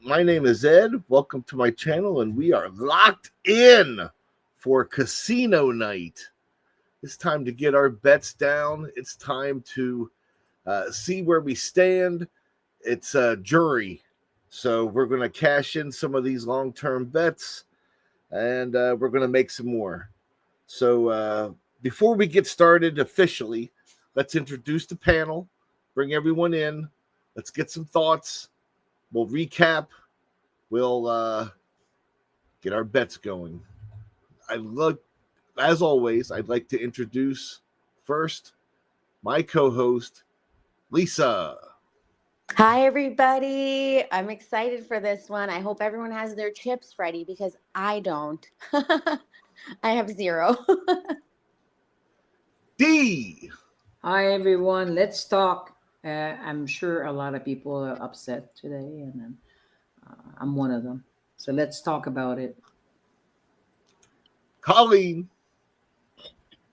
My name is Ed. Welcome to my channel, and we are locked in for casino night. It's time to get our bets down. It's time to see where we stand. It's a jury, so we're going to cash in some of these long-term bets, and we're going to make some more. So before we get started officially, let's introduce the panel, bring everyone in. Let's get some thoughts. We'll recap. We'll get our bets going. As always, I'd like to introduce first my co-host, Lisa. Hi, everybody. I'm excited for this one. I hope everyone has their chips ready because I don't. I have zero. D. Hi, everyone. Let's talk. I'm sure a lot of people are upset today, and I'm one of them. So let's talk about it. Colleen.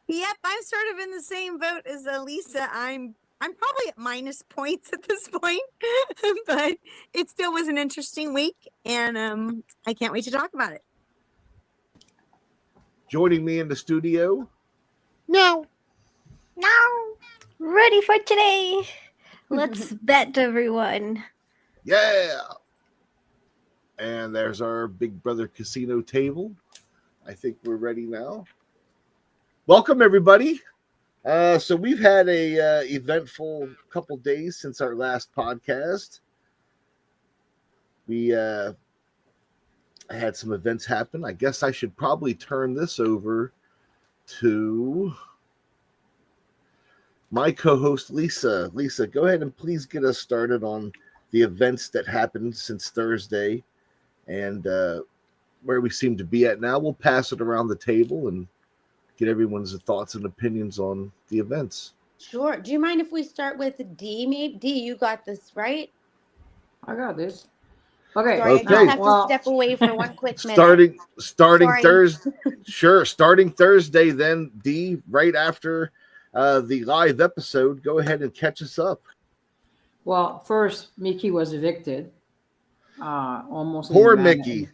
Yep, I'm sort of in the same boat as Lisa. I'm probably at minus points at this point, but it still was an interesting week, and I can't wait to talk about it. Joining me in the studio. No. Ready for today. Let's bet, everyone. Yeah. And there's our Big Brother Casino table. I think we're ready now. Welcome, everybody. So we've had a eventful couple days since our last podcast. We had some events happen. I guess I should probably turn this over to my co-host, Lisa. Lisa, go ahead and please get us started on the events that happened since Thursday and where we seem to be at now. We'll pass it around the table and get everyone's thoughts and opinions on the events. Sure. Do you mind if we start with D? Maybe D, you got this, right? I got this. Okay. Sorry, I just have to step away for one quick Starting minute. Thursday. Sure. Starting Thursday, then D, right after the live episode, go ahead and catch us up. Well, first, Mickey was evicted. Almost poor Mickey.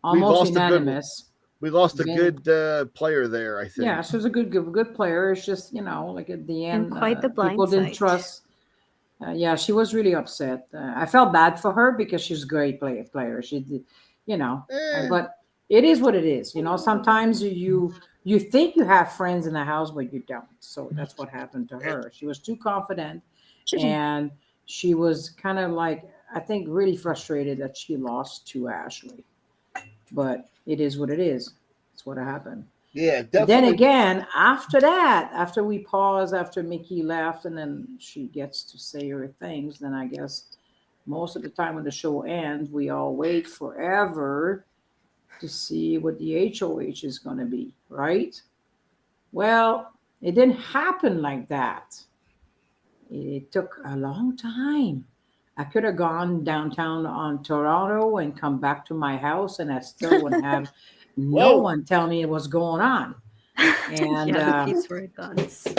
Almost unanimous. We lost a good player there, I think. Yeah, she was a good player. It's just, like at the end, And quite the blind people didn't trust. Yeah, she was really upset. I felt bad for her because she's a great player. She did, but it is what it is. Sometimes you think you have friends in the house, but you don't. So that's what happened to her. She was too confident, and she was kind of like, I think, really frustrated that she lost to Ashley. But it is what it is. It's what happened. Yeah, definitely. Then again, after we pause, after Mickey left, and then she gets to say her things, then I guess most of the time when the show ends, we all wait forever to see what the HOH is going to be, right? Well, it didn't happen like that. It took a long time. I could have gone downtown on Toronto and come back to my house, and I still wouldn't have no one tell me what's going on. And the peace were gone. They said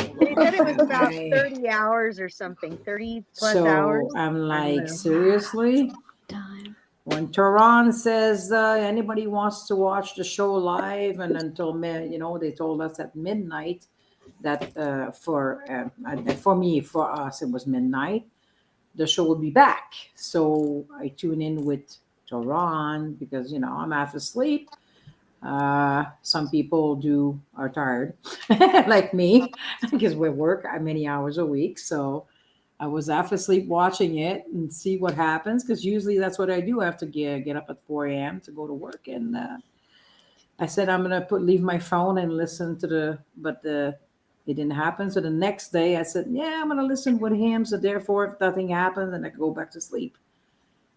it was about 30 hours or something, 30 plus hours. So I'm like, seriously? Time. When Tehran says anybody wants to watch the show live, and until they told us at midnight that for us it was midnight. The show will be back. So I tune in with Tehran because, I'm half asleep. Some people are tired, like me, because we work many hours a week. So I was half asleep watching it and see what happens, because usually that's what I do. I have to get up at 4 a.m. to go to work. And I said I'm going to leave my phone and listen to it didn't happen. So the next day I said, I'm going to listen with him. So therefore, if nothing happens, then I can go back to sleep.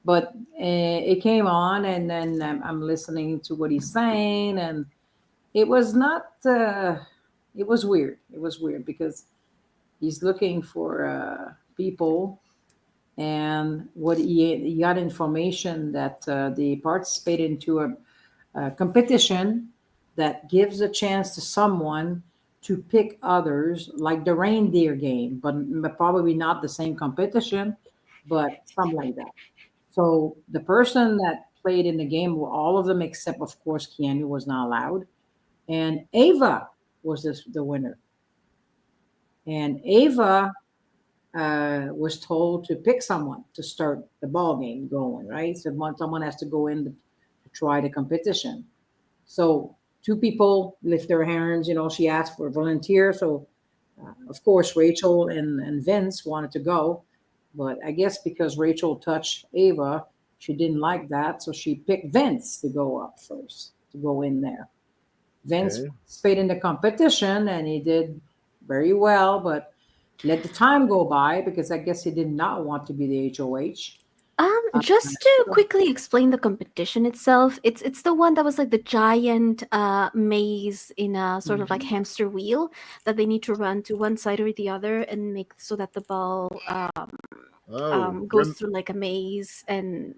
But it came on, and then I'm listening to what he's saying. And it was not, it was weird. It was weird because he's looking for people. And what he got information that they participated into a competition that gives a chance to someone to pick others, like the reindeer game, but probably not the same competition, but something like that. So the person that played in the game were all of them except, of course, Keanu was not allowed. And Ava was the winner. And Ava was told to pick someone to start the ball game going, right? So someone has to go in to try the competition. So two people lift their hands. She asked for a volunteer. So, of course, Rachel and Vince wanted to go. But I guess because Rachel touched Ava, she didn't like that. So she picked Vince to go up first, to go in there. Vince Okay. participated in the competition and he did very well, but let the time go by because I guess he did not want to be the HOH. Just to quickly explain the competition itself, it's the one that was like the giant maze in a sort of like hamster wheel that they need to run to one side or the other and make so that the ball Oh, goes through like a maze and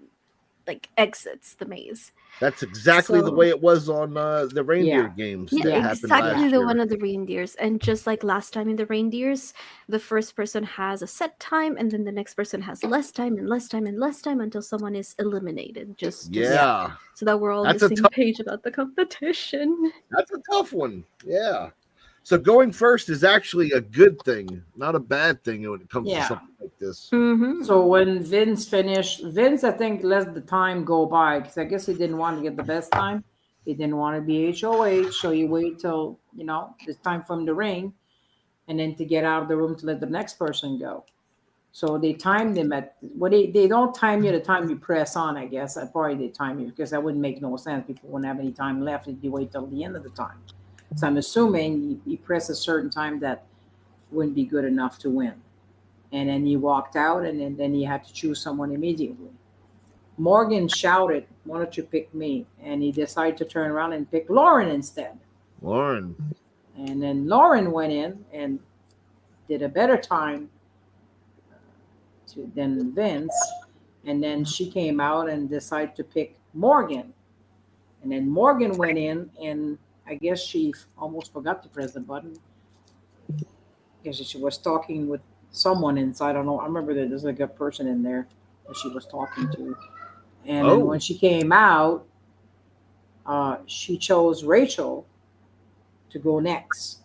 like exits the maze. that's exactly the So way it was on the reindeer Yeah. games yeah, that Yeah. happened last exactly the year. one of the reindeers. And just like last time in the reindeers, the first person has a set time, and then the next person has less time and less time and less time until someone is eliminated. Just Yeah, so that we're all on that's the a same tough. page about the competition. That's a tough one. Yeah. So going first is actually a good thing, not a bad thing when it comes to Yeah. something like this. Mm-hmm. So when Vince finished, Vince, I think, let the time go by because I guess he didn't want to get the best time. He didn't want to be HOH, so he waited till, it's time for him to ring and then to get out of the room to let the next person go. So they timed him they don't time you the time you press on, I guess. I probably they time you because that wouldn't make no sense. People wouldn't have any time left if you wait till the end of the time. So I'm assuming you press a certain time that wouldn't be good enough to win. And then he walked out and then he had to choose someone immediately. Morgan shouted, "Why don't you pick me?" And he decided to turn around and pick Lauren instead. Lauren. And then Lauren went in and did a better time than Vince. And then she came out and decided to pick Morgan. And then Morgan went in, and I guess she almost forgot to press the button because she was talking with someone inside. I don't know. I remember that there's like a person in there that she was talking to. And then when Oh, she came out, she chose Rachel to go next.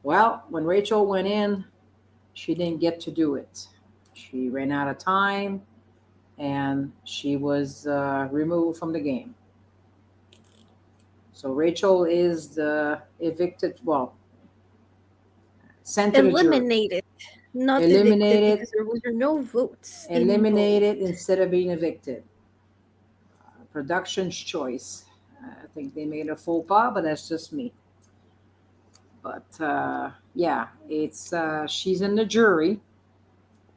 Well, when Rachel went in, she didn't get to do it. She ran out of time and she was removed from the game. So Rachel is the evicted, well, sent to the jury. Eliminated, not evicted, Eliminated, because there were no votes eliminated involved. instead of being evicted. Production's choice. I think they made a faux pas, but that's just me. But yeah, it's she's in the jury,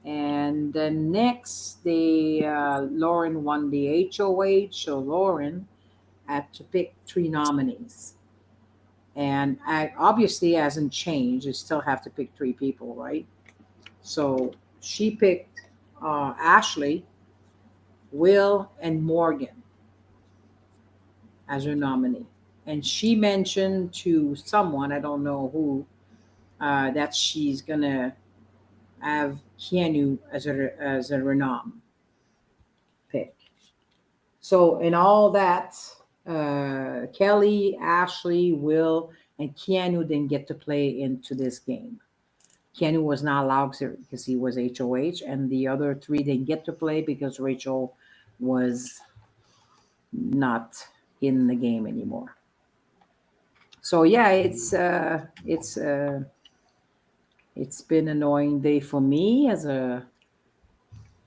and then next Lauren won the HOH, so Lauren had to pick 3 nominees, and I obviously hasn't changed. You still have to pick 3 people, right? So she picked Ashley, Will, and Morgan as her nominee. And she mentioned to someone, I don't know who, that she's going to have Keanu as a renom pick. So in all that, Kelly, Ashley, Will, and Keanu didn't get to play into this game. Keanu was not allowed because he was HOH, and the other 3 didn't get to play because Rachel was not in the game anymore. So yeah, it's been an annoying day for me as a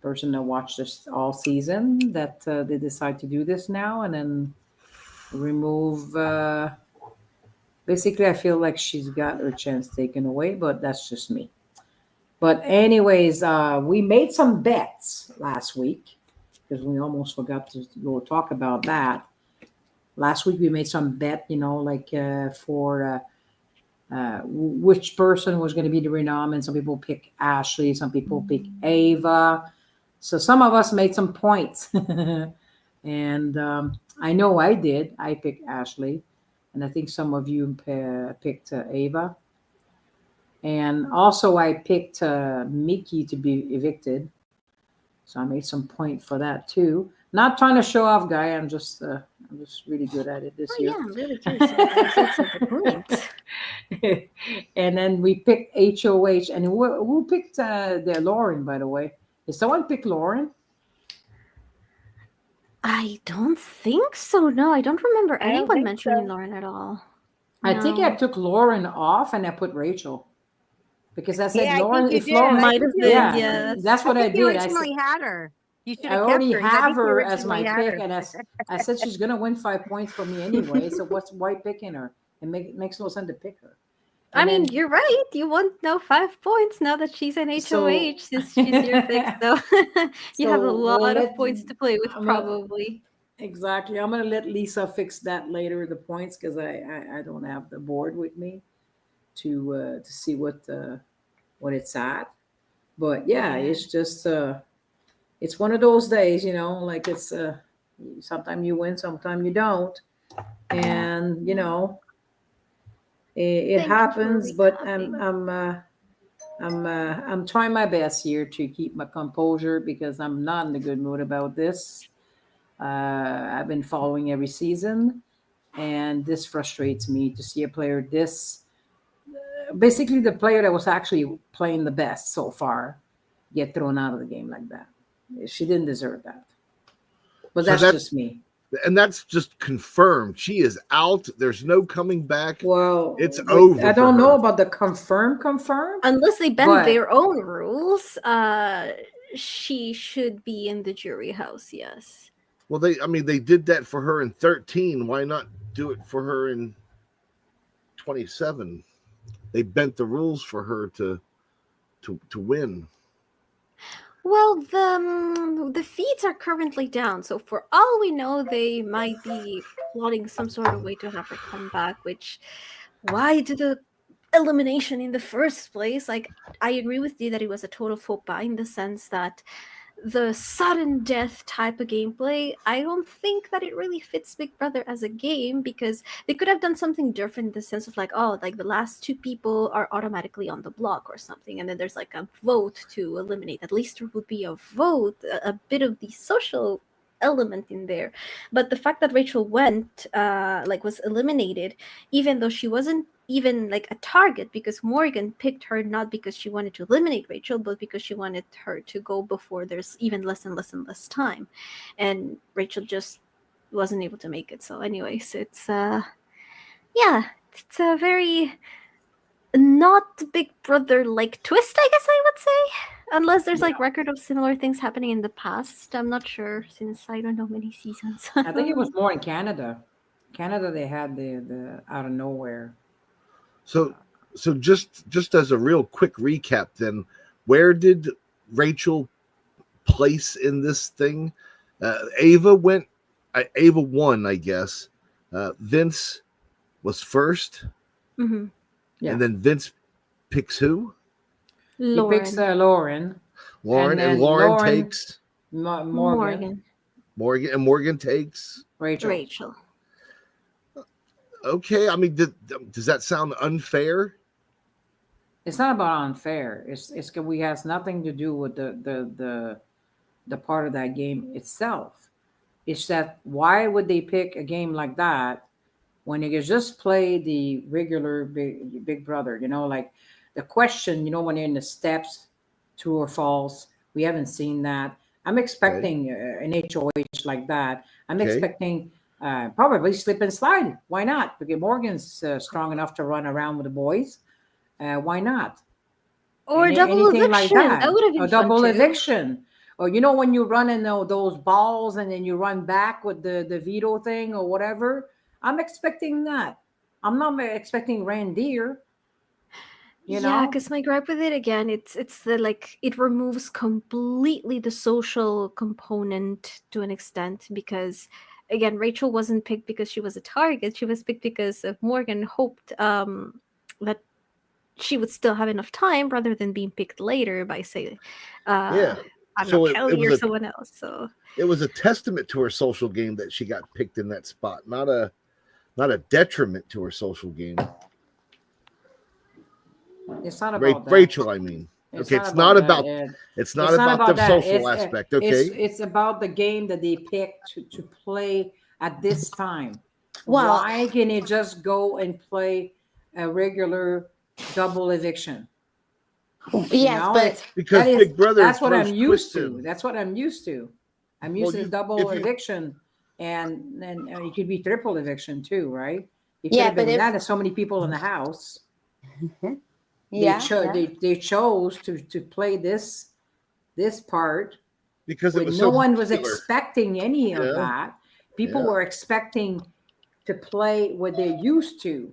person that watched this all season that they decide to do this now and then remove. Basically, I feel like she's got her chance taken away, but that's just me. But anyways, we made some bets last week because we almost forgot to go talk about that. Last week we made some bet, like for which person was going to be the renom, and some people pick Ashley, some people pick Ava. So some of us made some points, and I know I did. I picked Ashley, and I think some of you picked Ava. And also, I picked Mickey to be evicted. So I made some point for that too. Not trying to show off, guy. I'm just really good at it this Oh year. yeah, I'm really curious about the results of the points. And then we picked HOH. And who picked the Lauren, by the way? Did someone pick Lauren? I don't think so. No, I don't remember I don't anyone think mentioning so. Lauren at all. I think I No. took Lauren off and I put Rachel. Because I said Yeah, I Lauren, think you if did. Lauren, Might have been, yeah, yes. that's what I think you did. I said, originally had her. You should I have kept already her. I have think you her as originally my had pick, her. and I said she's gonna win 5 points for me anyway. So why picking her? It makes no sense to pick her. I And mean, then you're right. You want now 5 points now that she's an so HOH since she's your pick. So you have a so we'll lot of let points to play with, I'm gonna, probably. exactly. I'm gonna let Lisa fix that later, the points, because I don't have the board with me to see what it's at. But yeah, Yeah. it's just it's one of those days, like it's sometimes you win, sometimes you don't, and it Thank you for happens. But recapping. I'm trying my best here to keep my composure because I'm not in a good mood about this. I've been following every season, and this frustrates me to see a player this basically the player that was actually playing the best so far get thrown out of the game like that. She didn't deserve that. But So that's just me. that's just confirmed. She is out. There's no coming back. Well, It's over. I for don't her. know about the confirm, Unless they bend but their own rules, she should be in the jury house, yes. Well, they did that for her in 13. Why not do it for her in 27? They bent the rules for her to win. Well, the feeds are currently down, so for all we know, they might be plotting some sort of way to have her come back. Which, why do the elimination in the first place? Like, I agree with you that it was a total faux pas in the sense that the sudden death type of gameplay, I don't think that it really fits Big Brother as a game, because they could have done something different in the sense of like, oh, like the last 2 people are automatically on the block or something, and then there's like a vote to eliminate. At least there would be a vote, a bit of the social element in there. But the fact that Rachel went was eliminated, even though she wasn't even like a target, because Morgan picked her not because she wanted to eliminate Rachel, but because she wanted her to go before there's even less and less and less time, and Rachel just wasn't able to make it. So anyways, it's it's a very not Big Brother like twist, I guess I would say, unless there's like record of similar things happening in the past. I'm not sure, since I don't know many seasons. I think it was more in Canada. Canada, they had the out of nowhere. So just as a real quick recap, then, where did Rachel place in this thing? Ava won, I guess. Vince was first, Mm-hmm. Yeah. and then Vince picks who? He picks Lauren. Lauren, and then Lauren takes Morgan, Morgan, and Morgan takes Rachel. Okay, I mean, does that sound unfair? It's not about unfair. It's we has nothing to do with the part of that game itself. It's that why would they pick a game like that when they could just play the regular Big Brother? Like the question, when they're in the steps, true or false. We haven't seen that. I'm expecting an HOH like that. I'm Okay. expecting probably slip and slide. Why not? Because Morgan's strong enough to run around with the boys. Why not? Or double Anything like eviction. that. That would have been A fun double too. eviction. Or when you run in those balls and then you run back with the veto thing or whatever. I'm expecting that. I'm not expecting reindeer. Yeah, because my gripe with it again, it's the like it removes completely the social component to an extent, because again, Rachel wasn't picked because she was a target. She was picked because of Morgan hoped that she would still have enough time rather than being picked later by say Yeah. I don't So know, Kelly or someone else. So it was a testament to her social game that she got picked in that spot, not a detriment to her social game. It's not about that. Rachel, I mean. Okay, it's not about that. it's not about the that. social aspect. Okay, it's about the game that they picked to play at this time. Well, Why can it just go and play a regular double eviction? yes, but because Big Brother that's what I'm throws used twists to. in. That's what I'm used to. I'm Well, used to you- the double if you- eviction, and then it could be triple eviction too, right? It could Yeah, have but been if- that. There's so many people in the house. yeah, They chose to play this part because it when was no so one was popular. expecting any of Yeah. that. People Yeah. were expecting to play what they're used to,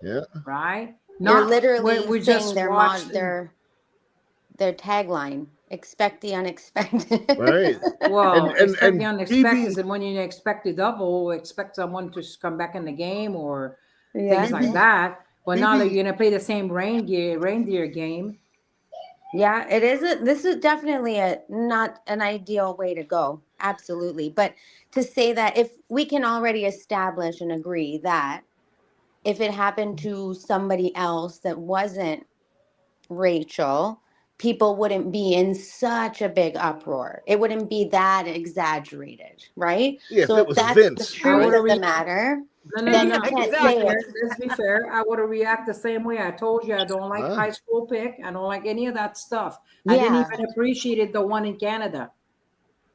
Yeah. right? you're Not literally what we saying just their watched. their tagline: "Expect the unexpected." Right. Well, expect the and unexpected BB is when you expect the double, expect someone to come back in the game or Yeah. things like that. But now that BB you're gonna play the same reindeer game, Yeah, it is. This is definitely not an ideal way to go. Absolutely. But to say that if we can already establish and agree that if it happened to somebody else that wasn't Rachel, people wouldn't be in such a big uproar. It wouldn't be that exaggerated, right? Yeah, So if it if was that's Vince, the truth right? of the matter, no, then Yeah, you can't let's say be it. fair. Let's be fair. I would have reacted the same way. I told you I don't like Huh? high school pick. I don't like any of that stuff. I didn't Yeah. even appreciate the one in Canada.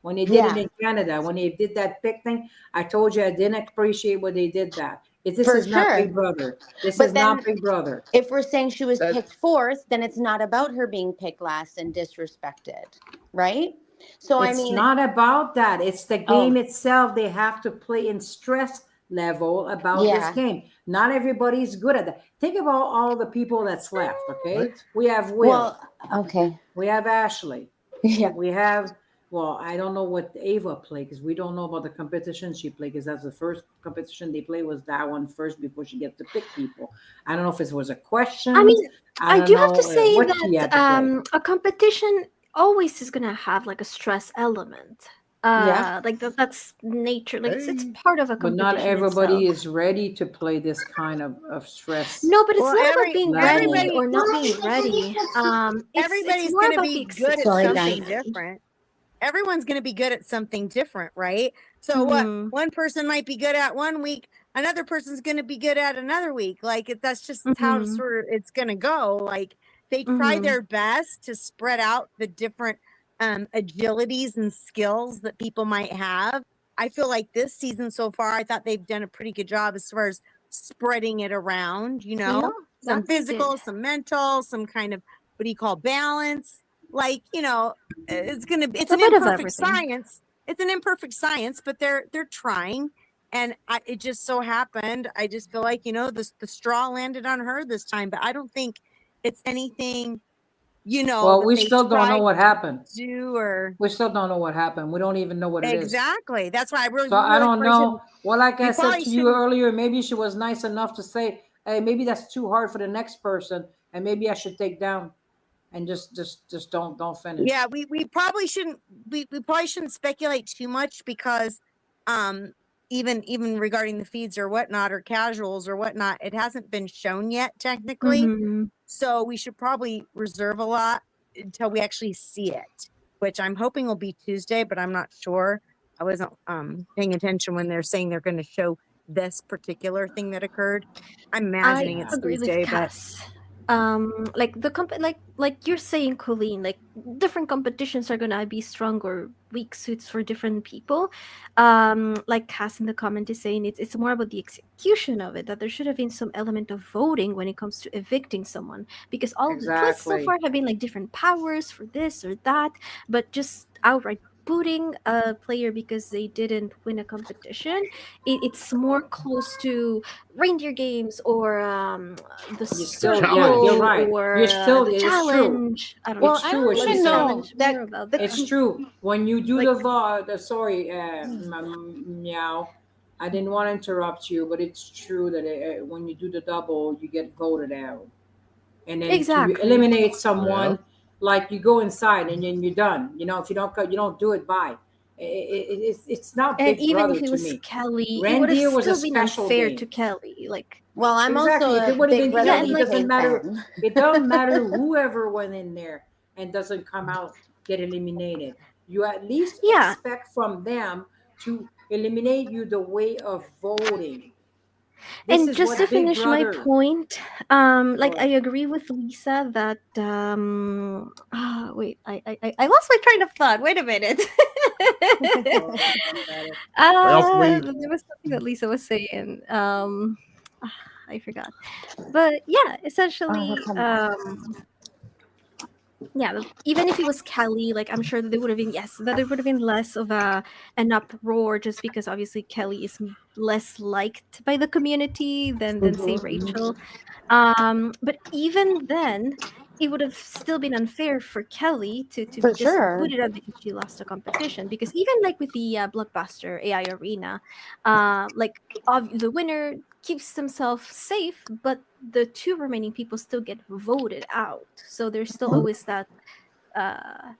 When they did Yeah. it in Canada, when they did that pick thing, I told you I didn't appreciate what they did that. This For is not sure. Big Brother. This But is not then Big Brother. if we're saying she was That- picked fourth, then it's not about her being picked last and disrespected, right? So I It's mean, not about that. It's the oh, game itself. They have to play in stress level about this yeah, game. Not everybody's good at that. Think about all the people that's left, okay? What? We have Will. well, okay, We have Ashley. yeah, We have, well, I don't know what Ava played because we don't know about the competition she played because that's the first competition they played was that one first before she gets to pick people. I don't know if it was a question. I mean, I don't do have to know, say what she had that to play. a competition always is gonna have like a stress element. Yeah. Like that's nature. Like it's Hey. part of a But competition. not everybody itself. is ready to play this kind of stress. No, but it's Well, not about being ready everybody, or not being ready. It's everybody's more going to about be the good at Sorry, something guys. different. Everyone's going to be good at something different, right? So what Mhm. one person might be good at one week, another person's going to be good at another week. Like that's just how Mhm. sort of it's going to go. Like they try Mhm. their best to spread out the different agilities and skills that people might have. I feel like this season so far, I thought they've done a pretty good job as far as spreading it around, Yeah, some that they physical, did. some mental, some kind of what do you call balance? Like, it's It's a an bit of imperfect everything. science. It's an imperfect science, but they're trying. And it just so happened, I just feel like, the straw landed on her this time, but I don't think it's anything, Well, that we they still don't know tried what to happened. do or We still don't know what happened. We don't even know what it is. exactly. That's why I really, So I really don't probably shouldn't. know. Well, like You I said probably to you shouldn't. earlier, maybe she was nice enough to say, "Hey, maybe that's too hard for the next person, and maybe I should take down and just don't finish." Yeah, we probably shouldn't we probably shouldn't speculate too much because even regarding the feeds or whatnot or casuals or whatnot, it hasn't been shown yet technically. Mhm. So we should probably reserve a lot until we actually see it, which I'm hoping will be Tuesday, but I'm not sure. I wasn't paying attention when they're saying they're going to show this particular thing that occurred. I'm imagining I it's agree with Tuesday, but Cass. Like the like you're saying, Colleen, like different competitions are gonna be strong or weak suits for different people. Like Cass in the comment is saying, it's more about the execution of it. That there should have been some element of voting when it comes to evicting someone, because all of the twists so Exactly. far have been like different powers for this or that, but just outright booting a player because they didn't win a competition, it's more close to reindeer games or the challenge. You're circle right. or You're still, the it's true. challenge. I don't Well, know. It's I true don't what even she's know saying. Challenge that more about It's true. When you do Like- meow, I didn't want to interrupt you, but it's true that when you do the double, you get voted out. And then to Exactly. eliminate someone, like you go inside and then you're done. If you don't do it, bye. It's not And Big even Brother if it to was me. Kelly, it would have Reindeer was a still been special unfair game. to Kelly. Like, well, I'm Exactly. also If it a would have Big been Brother Yeah, Kelly, and it like- doesn't UK matter. fan. It doesn't matter whoever went in there. and doesn't come out, get eliminated. You at least Yeah, expect from them to eliminate you the way of voting. This and is just to what Big finish my Brother. point, like Go I ahead. agree with Lisa that wait, I lost my train of thought. Wait a minute. Oh, got it. Well, we There was something that Lisa was saying. I forgot. But yeah, He'll essentially, come back. yeah, even if it was Kelly, like I'm sure that there would have been, yes, that there would have been less of an uproar, just because obviously Kelly is less liked by the community than say Rachel. But even then, it would have still been unfair for Kelly to For be just sure. booted out because she lost a competition. Because even like with the Blockbuster AI Arena, like the winner keeps himself safe, but the two remaining people still get voted out. So there's still always that uh,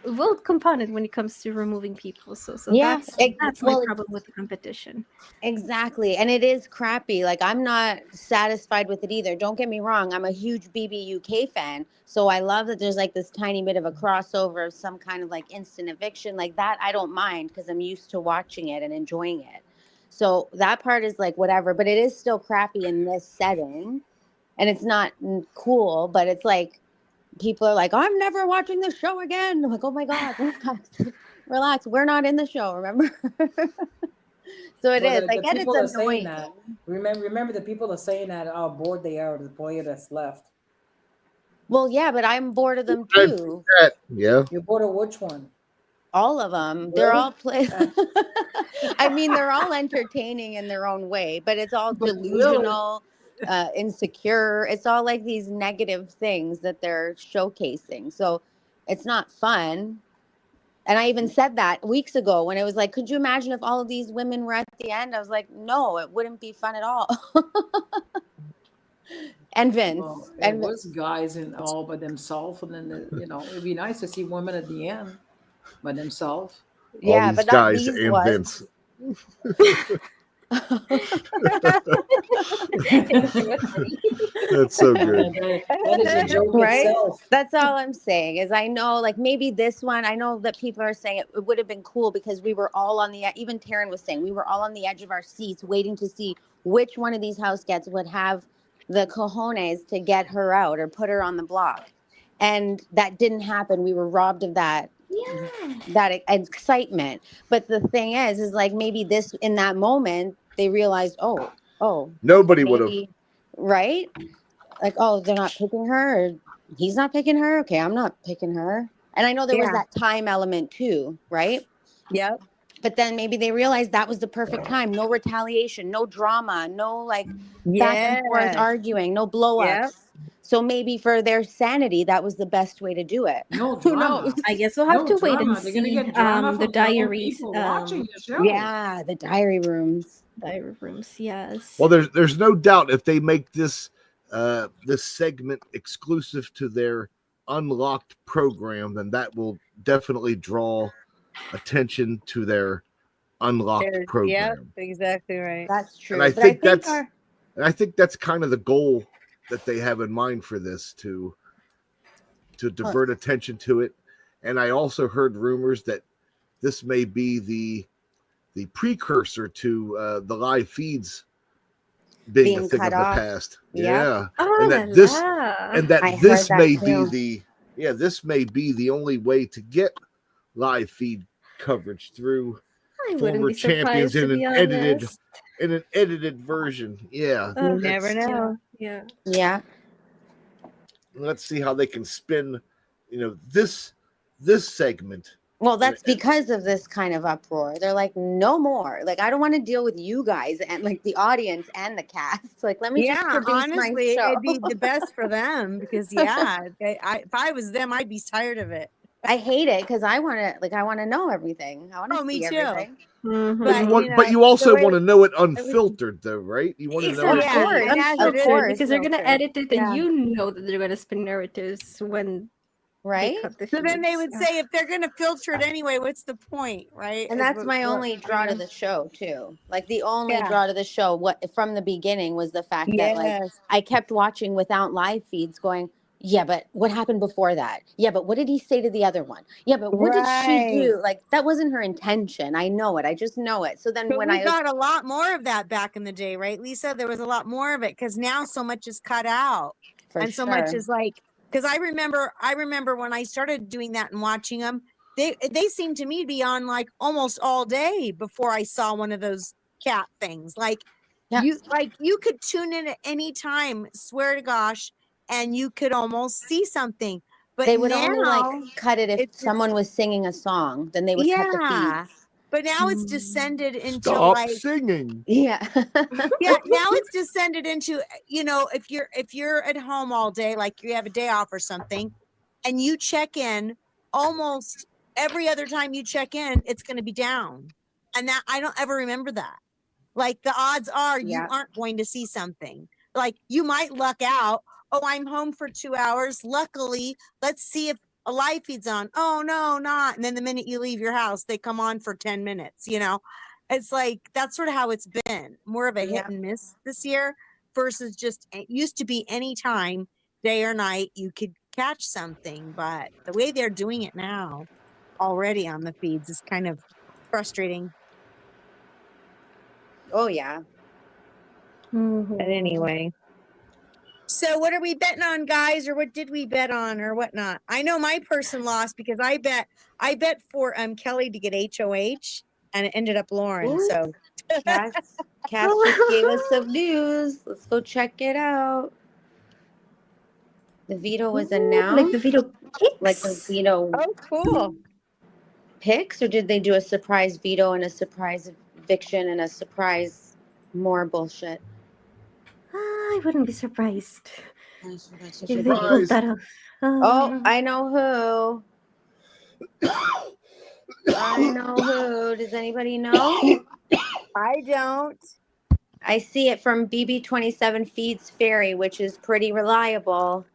vote component when it comes to removing people. So Yeah. that's my Well, problem with the competition. exactly. And it is crappy. Like, I'm not satisfied with it either. Don't get me wrong. I'm a huge BBUK fan. So I love that there's like this tiny bit of a crossover of some kind of like instant eviction. Like that, I don't mind because I'm used to watching it and enjoying it. So that part is like whatever, but it is still crappy in this setting. And it's not cool, but it's like people are like, I'm never watching the show again. I'm like, oh my God, relax. Relax. We're not in the show, remember? So it Well, is. I the get it's people are saying annoying. that. Remember, the people are saying that how bored they are of the player that's left. Well, yeah, but I'm bored of them I've too. that. Yeah. You're bored of which one? All of them. They're Really? all play. I mean, they're all entertaining in their own way, but it's all But really, delusional, insecure. It's all like these negative things that they're showcasing. So it's not fun. And I even said that weeks ago when it was like, could you imagine if all of these women were at the end? I was like, no, it wouldn't be fun at all. And Vince. well, it And was guys in all by themselves, and then it'd be nice to see women at the end by themselves. All yeah, these but not guys these and ones. Vince. That's so good. That is a joke Right? itself. That's all I'm saying is I know like maybe this one, I know that people are saying it would have been cool because we were all on the, even Taryn was saying, we were all on the edge of our seats waiting to see which one of these house gets would have the cojones to get her out or put her on the block. And that didn't happen. We were robbed of that excitement. But the thing is like maybe this in that moment they realized, oh, Nobody would have. maybe, right? Like, oh, they're not picking her, or he's not picking her. Okay, I'm not picking her. And I know there was Yeah. that time element too, right? Yep. But then maybe they realized that was the perfect time. No retaliation, no drama, no like back and forth Yes. arguing, no blow Yep. ups. So maybe for their sanity, that was the best way to do it. No Who knows? drama. I guess we'll have No to wait and drama. They're gonna see get drama the from their own diaries, people watching the show. Yeah, the diary rooms. diary rooms. Yes. Well, there's no doubt if they make this this segment exclusive to their unlocked program, then that will definitely draw attention to their unlocked Yep. program. Exactly right. That's true. And I But think our that's kind of the goal that they have in mind for this to divert attention to it. And I also heard rumors that this may be the precursor to the live feeds being a being thing cut of the off. past. Yep. Yeah. Oh, And la that this la. and that I this heard that may too. be this may be the only way to get live feed coverage through I wouldn't former be champions surprised, to be honest. in an edited version. Yeah. You never that's- know. Yeah. Yeah. Let's see how they can spin, this segment. Well, that's because of this kind of uproar. They're like, no more. Like, I don't want to deal with you guys and like the audience and the cast. Like, let me just Yeah, produce my honestly, show. it'd be the best for them because if I was them, I'd be tired of it. I hate it because I want to know everything. I want to Oh, me see too. everything. Mhm. But You also the want way- to know it unfiltered, though, right? You want to know Exactly. it. course, it has it of is course. Because they're gonna filtered. edit it, and you know that they're gonna spin narratives when they Right? cut the So then they feeds. would say, if they're going to filter it anyway, what's the point, right? And Is that's what- my what- only draw to the show too. Like the only Yeah. draw to the show, what from the beginning was the fact that like Yes. I kept watching without live feeds, going, Yeah, but what happened before that? Yeah, but what did he say to the other one? Yeah, but what did she do? Like, that wasn't her intention. I know it. I just know it. So then But when we I got a lot more of that back in the day, right, Lisa? There was a lot more of it because now so much is cut out. for And so sure. much is like, because I remember when I started doing that and watching them, they seemed to me to be on like almost all day before I saw one of those cat things. Like Yeah. you could tune in at any time, swear to gosh, and you could almost see something. But They would now only like cut it if it's someone was singing a song. Then they would cut the yeah. feeds. But now it's descended into Stop like singing. Yeah. yeah, now it's descended into, if you're at home all day, like you have a day off or something, and you check in almost every other time you check in, it's going to be down. And that I don't ever remember that. Like the odds are you Yeah. aren't going to see something. Like you might luck out. Oh, I'm home for 2 hours. Luckily, let's see if a live feed's on. Oh no, not. And then the minute you leave your house, they come on for 10 minutes, It's like that's sort of how it's been. More of a hit Yeah. and miss this year versus just it used to be any time, day or night, you could catch something. But the way they're doing it now already on the feeds is kind of frustrating. Oh, yeah. But anyway. So what are we betting on, guys? Or what did we bet on or whatnot? I know my person lost because I bet for Kelly to get HOH and it ended up Lauren. Ooh. So Cass just gave us some news. Let's go check it out. The veto was announced. Like the veto picks. Like the veto oh cool. picks, or did they do a surprise veto and a surprise eviction and a surprise more bullshit? I wouldn't be surprised if they Surprise. pulled that off. Oh, I know who. I know who. Does anybody know? I don't. I see it from BB27 Feeds Ferry, which is pretty reliable.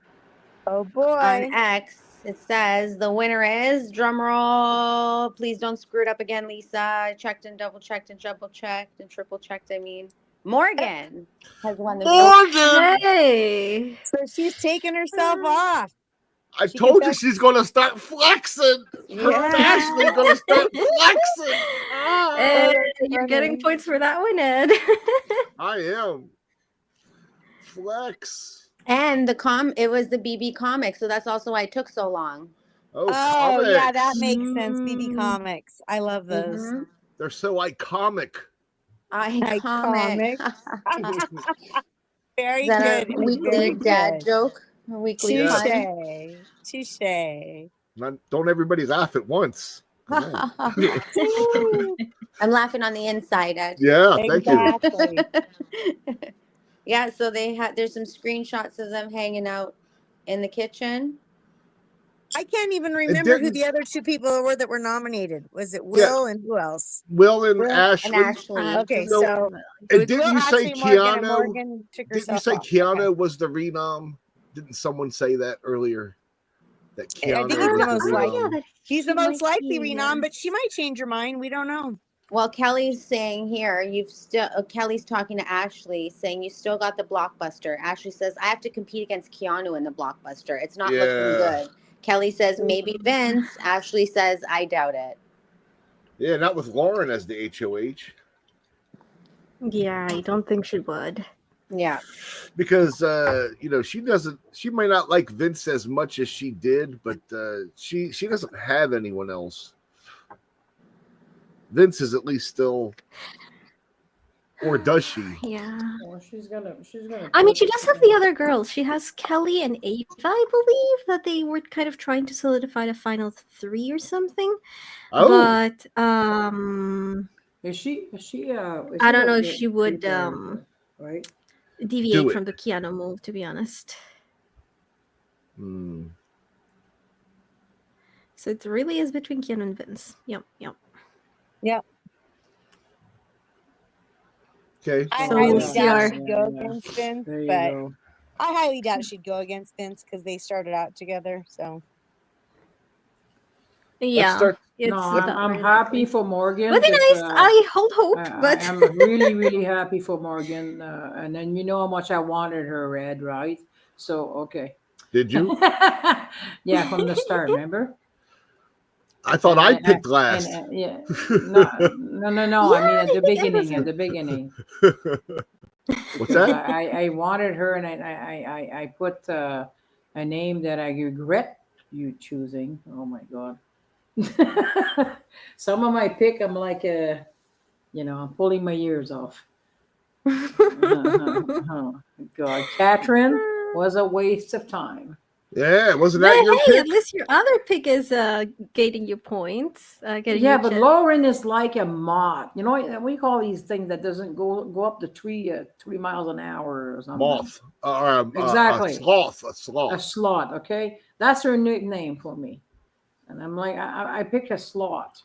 Oh boy. On X, it says the winner is, drum roll, please don't screw it up again, Lisa. I checked and double checked and triple checked and triple checked. Morgan has won the Morgan! Hey. So she's taking herself off. I She told can you she's gonna start flexing. Her and Ashley gonna start flexing. Ed, you're getting points for that one, Ed. I am. Flex. And it was the BB comic, so that's also why it took so long. Oh yeah, that comics. makes sense. BB Comics. I love those. Mhm. They're so iconic. Iconic. Very Is that good. a weekly dad joke? A weekly pun? Touche. Don't everybody laugh at once. Come on. I'm laughing on the inside, Ed. Yeah, thank you. Exactly. Yeah, so there's some screenshots of them hanging out in the kitchen. I can't even remember who the other two people were that were nominated. Was it Will and who else? Will and Ashley. Okay, So, so and didn't you say Keanu? Morgan took Didn't you herself say off. Keanu was the renom? Didn't someone say that earlier? That Keanu I think he's the was most the likely. renom. He's the most likely renom, but she might change her mind. We don't know. Well, Kelly's saying here, Kelly's talking to Ashley, saying you still got the blockbuster. Ashley says, I have to compete against Keanu in the blockbuster. It's not looking good. Kelly says, maybe Vince. Ashley says, I doubt it. Yeah, not with Lauren as the HOH. Yeah, I don't think she would. Yeah. Because, she might not like Vince as much as she did, but she doesn't have anyone else. Vince is at least still, or does she? Yeah. Well, she's gonna. I mean, she does have the other girls. She has Kelly and Ava, I believe, that they were kind of trying to solidify the final 3 or something. Oh. But Is she? I don't know if she would right? deviate from the Keanu move, to be honest. So it really is between Keanu and Vince. Yep. Okay. I So highly we'll doubt see our- she'd go against Vince, There you but go. I highly doubt she'd go against Vince because they started out together. So Yeah. No, I'm happy for Morgan. Would be nice. I hold hope, but I'm really, really happy for Morgan. And then you know how much I wanted her, Red, right? So okay. Did you? Yeah, from the start, remember? I thought I picked last. Yeah, no. I mean, at the beginning, What's because that? I wanted her, and I put a name that I regret you choosing. Oh my god! Some of my pick, I'm like, I'm pulling my ears off. God, Catherine was a waste of time. Yeah, wasn't But that your hey, pick? at least your other pick is getting you points, getting Yeah, you but checks. Lauren is like a moth. You know, we call these things that doesn't go up to 3 miles an hour or something. Moth. Exactly. A A sloth. slot. Okay, that's her nickname for me. And I'm like, I picked a slot.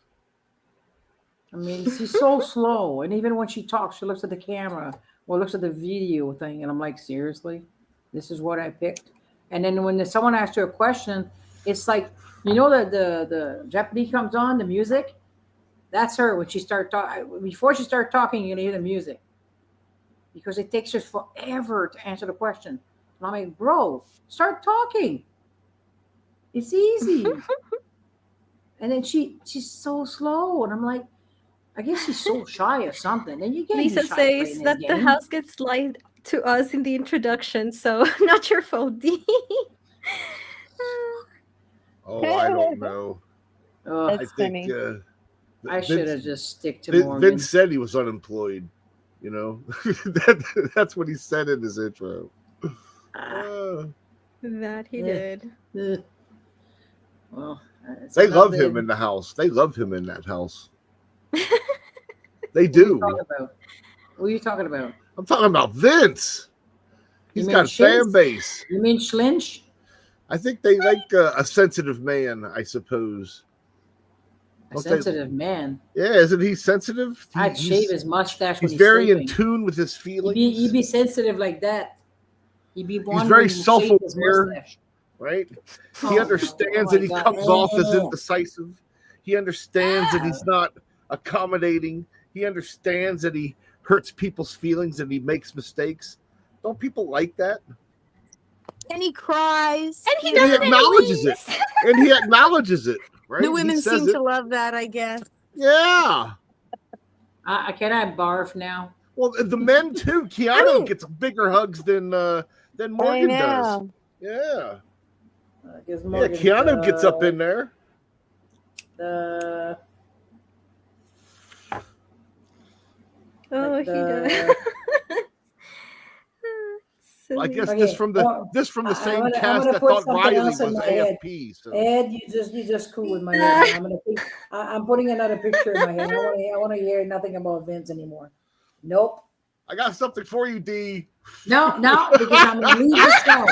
I mean, she's so slow, and even when she talks, she looks at the camera or looks at the video thing, and I'm like, seriously, this is what I picked. And then when someone asks her a question, it's like, the Japanese comes on the music. That's her when she start talking. Before she start talking, you're gonna hear the music because it takes her forever to answer the question. And I'm like, bro, start talking. It's easy. And then she's so slow, and I'm like, I guess she's so shy or something. And you can't be Lisa shy playing says this that the game. house gets lied to us in the introduction, so not your fault, D. Oh, I don't know. Ugh, I think I should have Vince, just stick to Vince Morgan. said he was unemployed. You know, that's what he said in his intro. That he Eh. did. Ugh. Well, They love him in the house. They love him in that house. They do. What are you talking about? I'm talking about Vince. He's got a fan base. You mean Schlinch? I think they like a sensitive man, I suppose. A sensitive man. Yeah, isn't he sensitive? I'd shave his mustache when he's very sleeping. in tune with his feelings. He'd be sensitive like that. He'd be He's very self-aware, right? He understands that he comes off as indecisive. He understands that he's not accommodating. He understands that he hurts people's feelings and he makes mistakes. Don't people like that? And he cries. And he And he acknowledges it. And he acknowledges it, right? The women seem to love that, I guess. Yeah. Can I barf now? Well, the men too. Keanu gets bigger hugs than Morgan does. Yeah. Keanu gets up in there. He does. I guess this from the same cast that thought Riley was AFP. So. Ed, you just cool with my head. I'm putting another picture in my head. I want to hear nothing about Vince anymore. Nope. I got something for you, D. No, because I'm going to leave the show.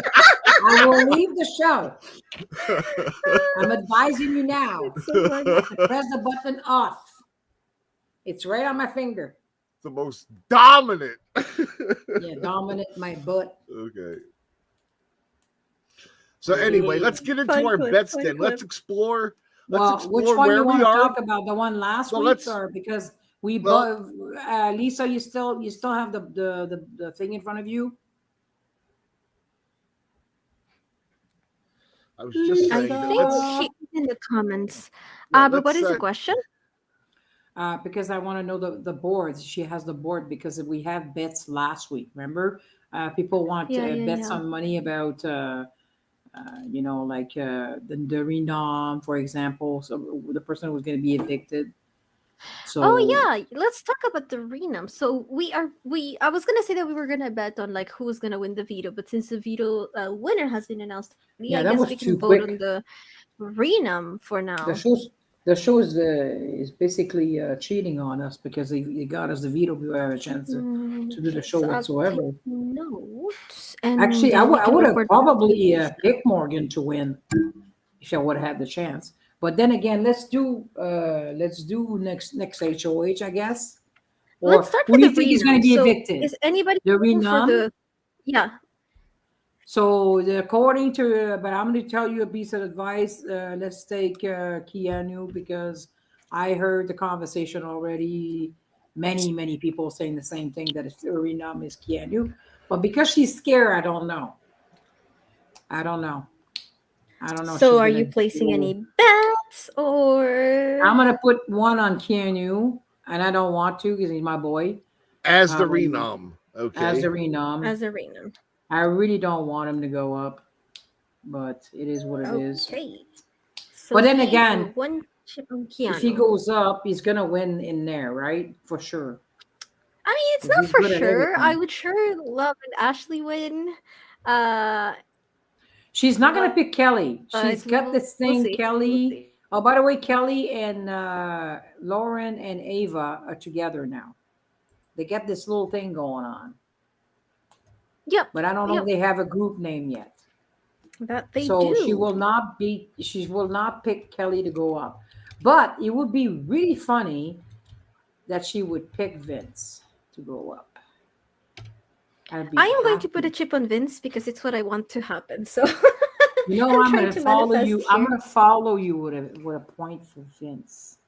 I will leave the show. I'm advising you now. Press the button off. It's right on my finger. The most dominant. Yeah, dominant my butt. Okay. So anyway, let's get into our bets then. Let's explore. Which one where you want we to are. talk about? The one last week, or because we both? Lisa, you still have the thing in front of you. I was just saying. I think she's in the comments. But what is the question? Because I want to know the boards. She has the board because we have bets last week. Remember, people want bets on money about, the renom, for example. So the person who was going to be evicted. So let's talk about the renom. So I was gonna say that we were gonna bet on like who's gonna win the veto, but since the veto winner has been announced, I guess we can vote on the renom for now. The show is basically cheating on us because they got us the veto. We have a chance to do the show whatsoever. Notes. Actually, I would have probably picked Morgan to win if I would have had the chance. But then again, let's do next HOH, I guess. Or let's start who with do the you think is renom. going to be So evicted? is anybody the renom? So according to, but I'm going to tell you a piece of advice. Let's take Keanu, because I heard the conversation already. Many people saying the same thing, that it's the renom is Keanu. But because she's scared, I don't know. I don't know. So, She's are you gonna placing do- any bets or? I'm gonna put one on Keanu, and I don't want to because he's my boy. As the Um, renom. As Okay. the renom. As a random. I really don't want him to go up, but it is what it is. Okay. So But then leave again, one chip on if he Keanu. goes up, he's gonna win in there, right? For sure. I mean, it's 'Cause not he's for good at sure. I everything. would sure love an Ashley win. Uh, She's not gonna pick Kelly. but She's got this we'll thing, see. Kelly. Oh, by the way, Kelly and Lauren and Ava are together now. They got this little thing going on, Yep. but I don't know Yep. if they have a group name yet. That they So do. she will not pick Kelly to go up. But it would be really funny that she would pick Vince to go up. I am going to put a happy. chip on Vince because it's what I want to happen. So You know, I'm trying going to to follow manifest you. I'm here. going to follow you with a point for Vince,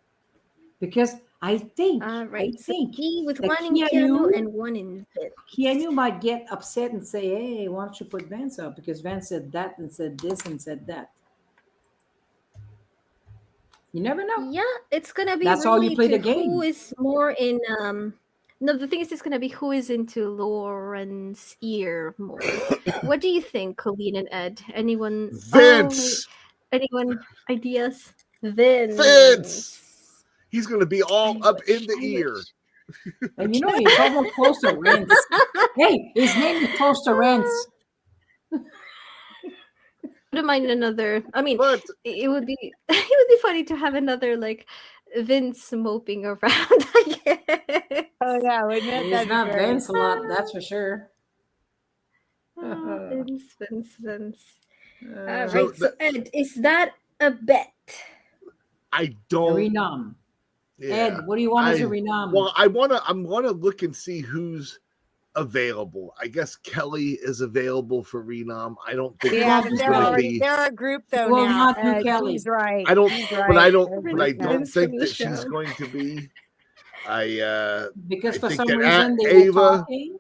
because I think Right. So he with that one in Keanu and one in Vince. Keanu might get upset and say, "Hey, why don't you put Vince up? Because Vince said that and said this and said that." You never know. Yeah, it's gonna be That's how you really play the to who game. is more in no, the thing is it's gonna be who is into Lauren's ear more. What do you think, Colleen and Ed? Anyone Vince. anyone ideas? Vince. Vince. He's going to be all I up wish, in the I ear. wish. And you know, he's almost close to Rents. Hey, his name is close to Rents. Wouldn't mind another. I mean, But it would be it would be funny to have another like Vince moping around. I guess. Oh yeah, wouldn't it? He's That'd be not great. Vince a lot, that's for sure. Vince. All So right. So Ed, is that a bet? I A don't. renom. Yeah. Ed, what do you want as a renom? Well, I'm gonna look and see who's available. I guess Kelly is available for renom. I don't think Yeah, won't but do they're Kelly. already they're a group though will now. not do Kelly. He's right. I don't. He's But right. I don't. They're But I group now. don't Vince think from the that she's show. going to be. I Because I for think some that reason they Ava- were talking.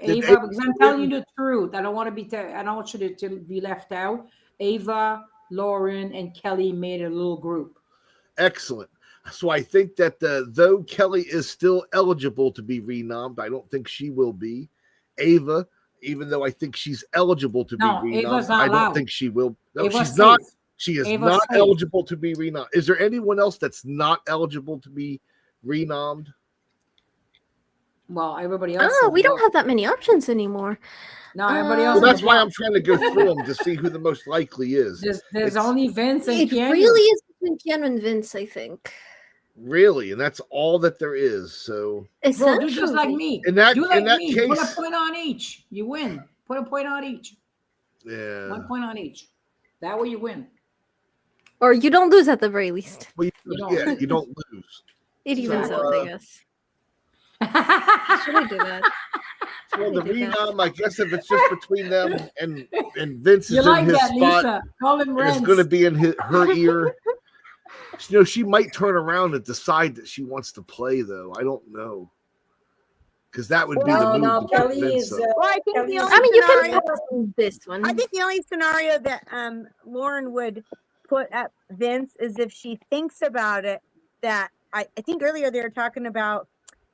Did Ava, because I'm telling win? you the truth. I don't want to be. I don't want you to be left out. Ava, Lauren, and Kelly made a little group. Excellent. So I think that though Kelly is still eligible to be renommed, I don't think she will be. Ava, even though I think she's eligible to No, be Ava's renommed, not I don't allowed. think she will. No, Ava's she's not. safe. She is Ava's not safe. eligible to be renommed. Is there anyone else that's not eligible to be renommed? Well, everybody else. Oh, is we don't up. have that many options anymore. No, everybody else. Well, is that's why up. I'm trying to go through them to see who the most likely is. There's It's- only Vince and It Keanu. really is between Keanu and Vince, I think. Really, and that's all that there is. So Bro, do just like Essentially. me. In that- do like in that me. Put a case- point on each. You win. Put a point on each. yeah, 1 point on each. That way you win. Or you don't lose at the very least. well, You don't. yeah, you don't lose. It evens So, out, I guess. Should I do that? Well, the I do that. renom, I guess if it's just between them and Vince You is like in his that, spot, Lisa? Call him and Rents. it's going to be in her ear. You know, she might turn around and decide that she wants to play, though. I don't know, because that would be the move. No, to put Kelly Vince is. up. Well, I think Kelly the is- only I mean, you can scenario, pass this one. I think the only scenario that Lauren would put up Vince is if she thinks about it. That I think earlier they were talking about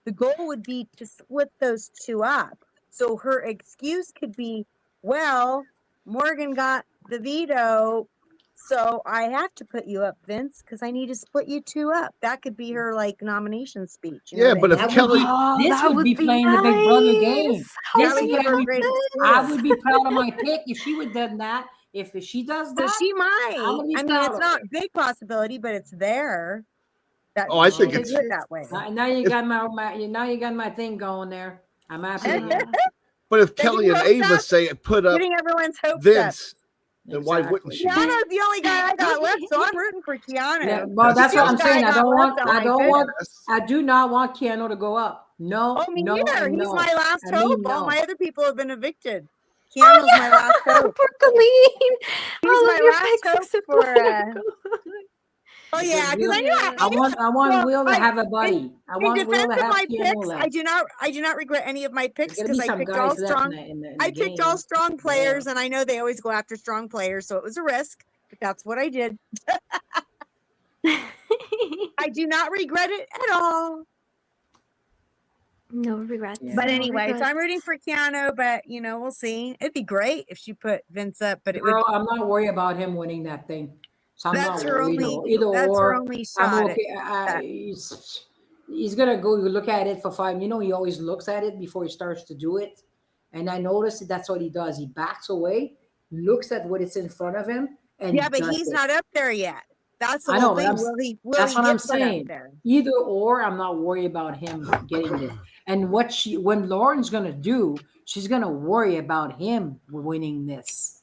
the goal would be to split those two up. So her excuse could be, well, Morgan got the veto, so I have to put you up, Vince, because I need to split you two up. That could be her like nomination speech. You know Yeah, what but I if mean? That Kelly- would be, this that would be would be playing the Big Brother game. nice. This That would would give her be- great I excuse. would be proud of my pick if she would have done that. If she does So that, she might. gonna be I mean, proud it's of not her. a big possibility, but it's there. That Oh, I she think could it's- do it that way. now you got now you got my thing going there. I'm happy. But if Getting Kelly and hopes Ava up, say put up Getting everyone's hopes up. Vince, then why wouldn't she? Keanu's the only guy I got left, so I'm rooting for Keanu. Yeah, well, that's what I'm He's the saying. guy I don't want. got left on I my don't pick. want. I do not want Keanu to go up. No, Oh, me no, neither. and He's no. my last I mean, hope. All no. my other people have been evicted. Keanu's my last hope. Poor Colleen. He's All my of your last picks hope except for, one. Oh yeah, because Will, Yeah. I want well, Will to have a buddy. I in want Will defense to of have my piano picks, left. I do not regret any of my There's picks gonna because be I some picked all guys left strong. in the I picked all game. strong players, Yeah. and I know they always go after strong players, so it was a risk, but that's what I did. I do not regret it at all. No regrets. Yeah. But No anyway, so I'm rooting regrets. for Keanu, but we'll see. It'd be great if she put Vince up, but it would. Girl, I'm not worried about him winning that thing. So I'm That's not her worried. only. Either That's her or, only I'm shot at okay. that. He's gonna go look at it for 5. You know, he always looks at it before he starts to do it. And I noticed that's what he does. He backs away, looks at what is in front of him, Yeah, and but does he's it. not up there yet. That's the I whole know, but thing. Will that's he what I'm get put up saying. there? Either or, I'm not worried about him getting this. And when Lauren's gonna do, she's gonna worry about him winning this.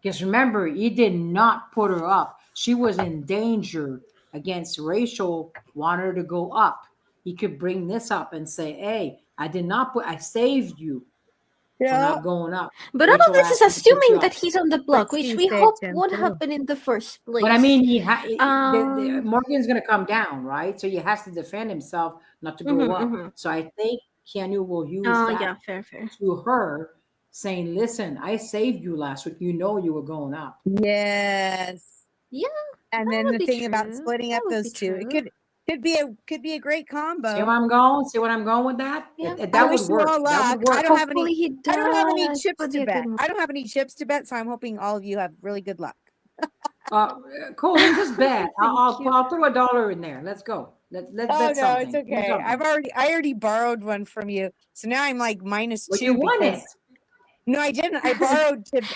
Because remember, he did not put her up. She was in danger against Rachel, want her to go up. He could bring this up and say, hey, I saved you for Yeah. not going up. But all of Rachel this is asked me to put you assuming that up. he's on the But block, which she we saved hope him won't too. happen in the first place. But I mean, Um, Morgan's going to come down, right? So he has to defend himself not to go up. mhm. So I think Keanu will use Oh that yeah, fair. to her, saying, listen, I saved you last week. You know you were going up. Yes. Yeah, And that then would the be thing about true. splitting That up would those be two, it true. could be a great See where combo. I'm going? See what I'm going with that? Yeah. I That wish would you work. all That luck. would work. Hopefully he does. I don't have any chips Would to be a good bet. move. I don't have any chips to bet, so I'm hoping all of you have really good luck. Colin, just bet. Thank you. I'll throw $1 in there. Let's go. Let's Oh bet no, it's something. Do okay. something. I already borrowed one from you, so now I'm like Well, you -2 won it. because no, I didn't. I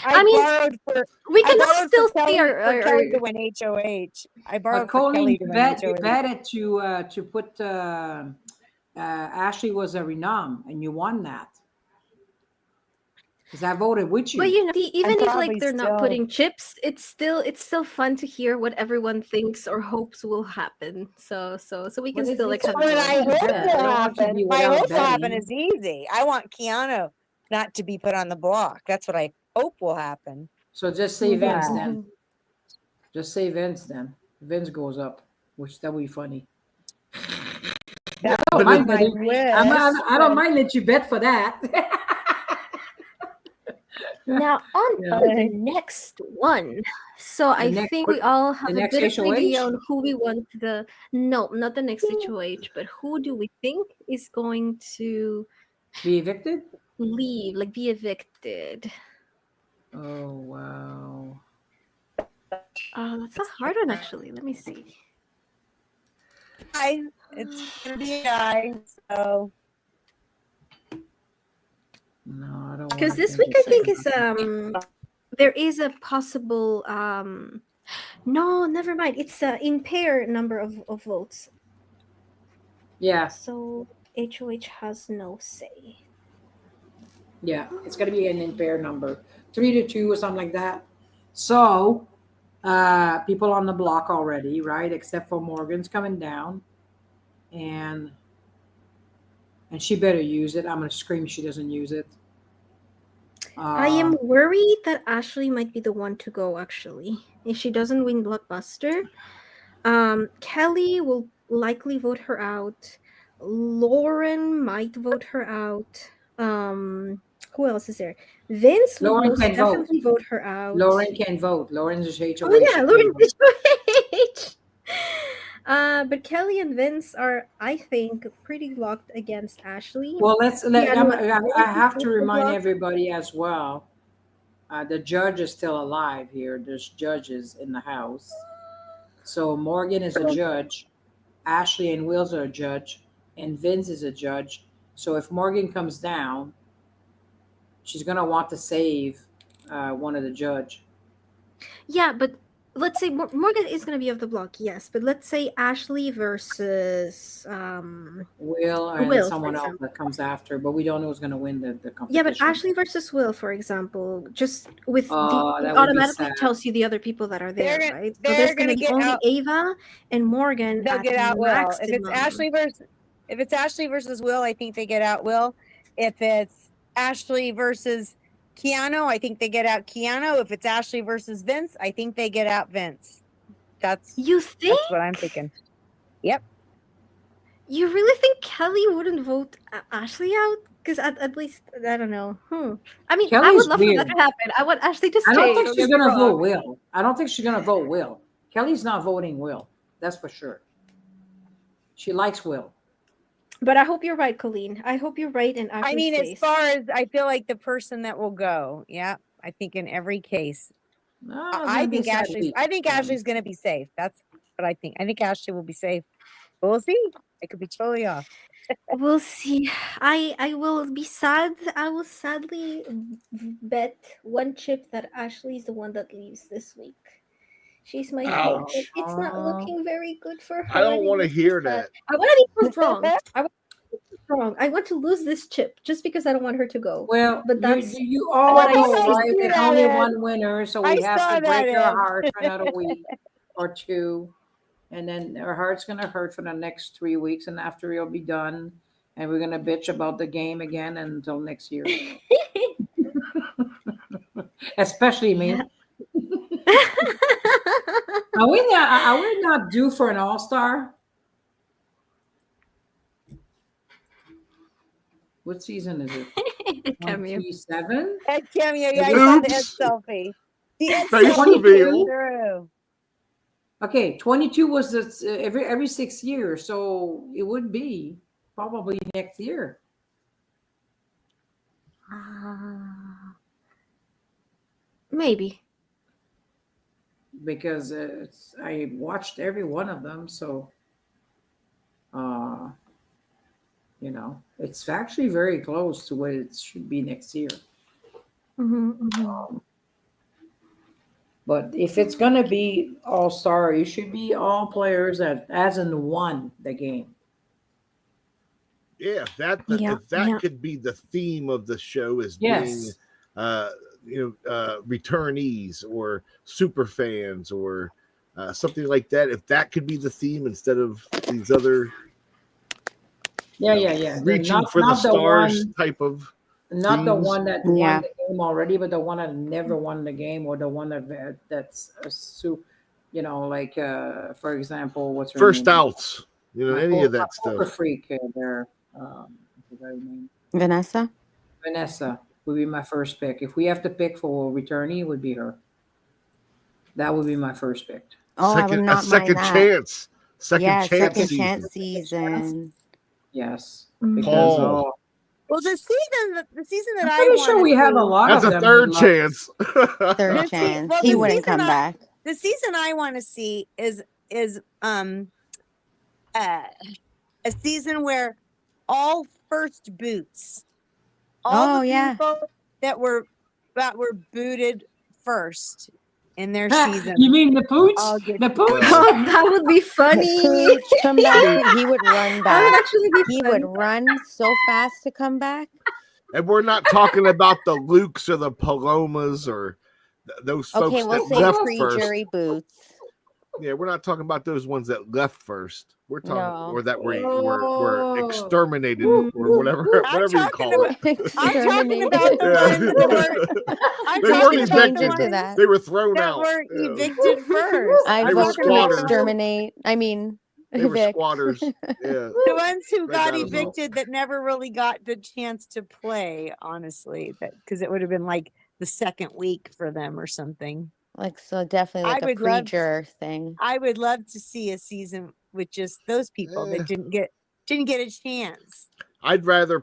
I mean, we I can all borrowed still for say Kelly to win HOH. I But borrowed for Colleen, Kelly to win you HOH. betted to put Ashley was a renom, and you won that because I voted with But you. even if probably they're not still. putting chips, it's still fun to hear what everyone thinks or hopes will happen. So we can But still like it's have What a fun I little to hope bet. banter. I will don't want you to happen. be My without hope will happen betting. is easy. I want Keanu not to be put on the block. That's what I hope will happen. So just say Vince Yeah. then. Just say Vince then. Vince goes up, which that would be funny. I That don't But would it, mind be my betting. wish. I don't mind let you bet for that. Now on Yeah. to the next one. So I think we all have a next bit of an idea HOH? on who we want no, not the next HOH, but who do we think is going to Be evicted? leave, like be evicted? Oh wow. That's a hard one actually. Let me see. It's gonna be a guy. So No, I don't. Because wanna this think week I it's think gonna is there is a possible no, never mind. It's a impair number of votes. Yeah, So HOH has no say. yeah. It's gonna be an impaired number, 3-2 or something like that. So, people on the block already, right? Except for Morgan's coming down, and she better use it. I'm gonna scream if she doesn't use it. I am worried that Ashley might be the one to go, actually. If she doesn't win Blockbuster, Kelly will likely vote her out. Lauren might vote her out. Who else is there? Vince would Lauren most can vote. definitely vote her out. Lauren can vote. Lauren's a HOH. Oh yeah, she Lauren can vote. is but Kelly and Vince are, I think, pretty locked against Ashley. Well, I Keanu have to is remind locked. everybody as well. The judge is still alive here. There's judges in the house. So Morgan is a judge. Ashley and Wills are a judge. And Vince is a judge. So if Morgan comes down, she's going to want to save one of the judge. Yeah, but let's say Morgan is going to be off the block, yes. But let's say Ashley versus Will and Will, someone for else example. that comes after. But we don't know who's going to win the competition. Yeah, but Ashley versus Will, for example, just with that it would be automatically sad. tells you the other people that are there, They're right? So they're there's going gonna to be get only out. Ava and Morgan They'll at get out Will. maximum. If it's Ashley versus Will, I think they get out Will. If it's Ashley versus Keanu, I think they get out Keanu. If it's Ashley versus Vince, I think they get out Vince. That's You think? that's what I'm thinking. Yep. You really think Kelly wouldn't vote Ashley out? Because at least I don't know. I mean, I would Kelly's love for that weird. to happen. I want Ashley to I don't stay. think Don't she's get me gonna vote wrong. Will. I don't think she's gonna vote Will. Kelly's not voting Will. That's for sure. She likes Will. But I hope you're right, Colleen. I hope you're right, and Ashley I mean, as stays. far as I feel like the person that will go, yeah, I think in every case, No, it's I gonna be a think sad Ashley's. week. I think Ashley's going to be safe. That's what I think. I think Ashley will be safe. But we'll see. It could be totally off. We'll see. I will be sad. I will sadly bet one chip that Ashley's the one that leaves this week. She's my Ouch. favorite. It's not looking very good for her. I don't and it want to makes me hear sad. that. I want to be proved wrong. I want to be proved wrong. I want to lose this chip just because I don't want her to go. Well, But that's you all what I know, see. right? There's that, only Ed. one winner, so I we have saw to break that, her Ed. heart for another week or two, and then her heart's gonna hurt for the next 3 weeks, and after it'll be done, and we're gonna bitch about the game again until next year. Especially me. Yeah. Are we not due for an all-star? What season is it? Cameo. 27? Ed cameo. Yeah, I Oops. saw the Ed selfie. The Ed Face selfie reveal. came through. Okay, 22 was this, every 6 years, so it would be probably next year. Maybe. Because I watched every one of them, so it's actually very close to what it should be next year. But if it's gonna be all-star, it should be all players that hasn't won the game. Yeah, if Yeah, that yeah. could be the theme of the show as Yes. being returnees or super fans or something like that. If that could be the theme instead of these other Yeah. reaching for the Not the stars one, type of not the themes. one that Yeah. won the game already, but the one that never won the game, or the one that's like for example, what's her first name? outs, any of that Poker stuff. Freak there. I forgot her name. Vanessa? Vanessa would be my first pick. If we have to pick for returnee, it would be her. That would be my first pick. Oh, I would A not mind second that. chance. Second Yeah, chance second season. chance season. Yes, Mm. because Paul. Well, the season that I'm I pretty want sure we have a lot That's of a them. third we love. chance. Third The chance. well, He the wouldn't season come I- back. The season I want to see is a season where all first boots, all Oh, the yeah. people that were booted first in their season. You mean the Pooch? I'll get The to Pooch? Oh, that would be funny. Pooch, come back. He would run That would back. actually be He fun. would run so fast to come back. And we're not talking about the Lukes or the Palomas or those folks Okay, we'll that say left pre-jury first. boots. Yeah, we're not talking about those ones that left first. We're talking No. or that were Oh. exterminated or whatever I'm whatever you talking call it. I'm talking about the Yeah. ones that were. I'm They We weren't talking should about change the it to ones that. They were thrown that out. were Yeah. evicted first. I'd They were vote to squatters. exterminate. I mean, They were evict. squatters. Yeah. The ones who They got got 'em all. evicted that never really got the chance to play, honestly, because it would have been like the second week for them or something. Like, so definitely like I a would love- pre-juror thing. I would love to see a season with just those people that didn't get a chance. I'd rather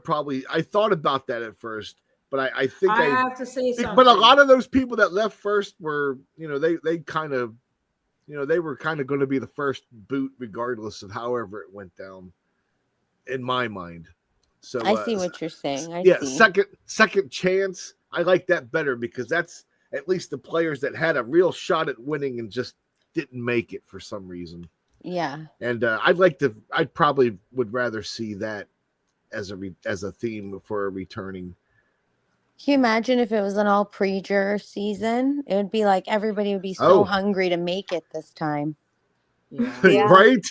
I thought about that at first, but I think I have to say something. but a lot of those people that left first were, they kind of, they were kind of going to be the first boot regardless of however it went down in my mind. So I see what you're saying. I yeah, see. second chance. I like that better because that's at least the players that had a real shot at winning and just didn't make it for some reason. Yeah. And I probably would rather see that as a theme for a returning. Can you imagine if it was an all pre-juror season? It would be like everybody would be so Oh. hungry to make it this time. Yeah. Yeah. Right?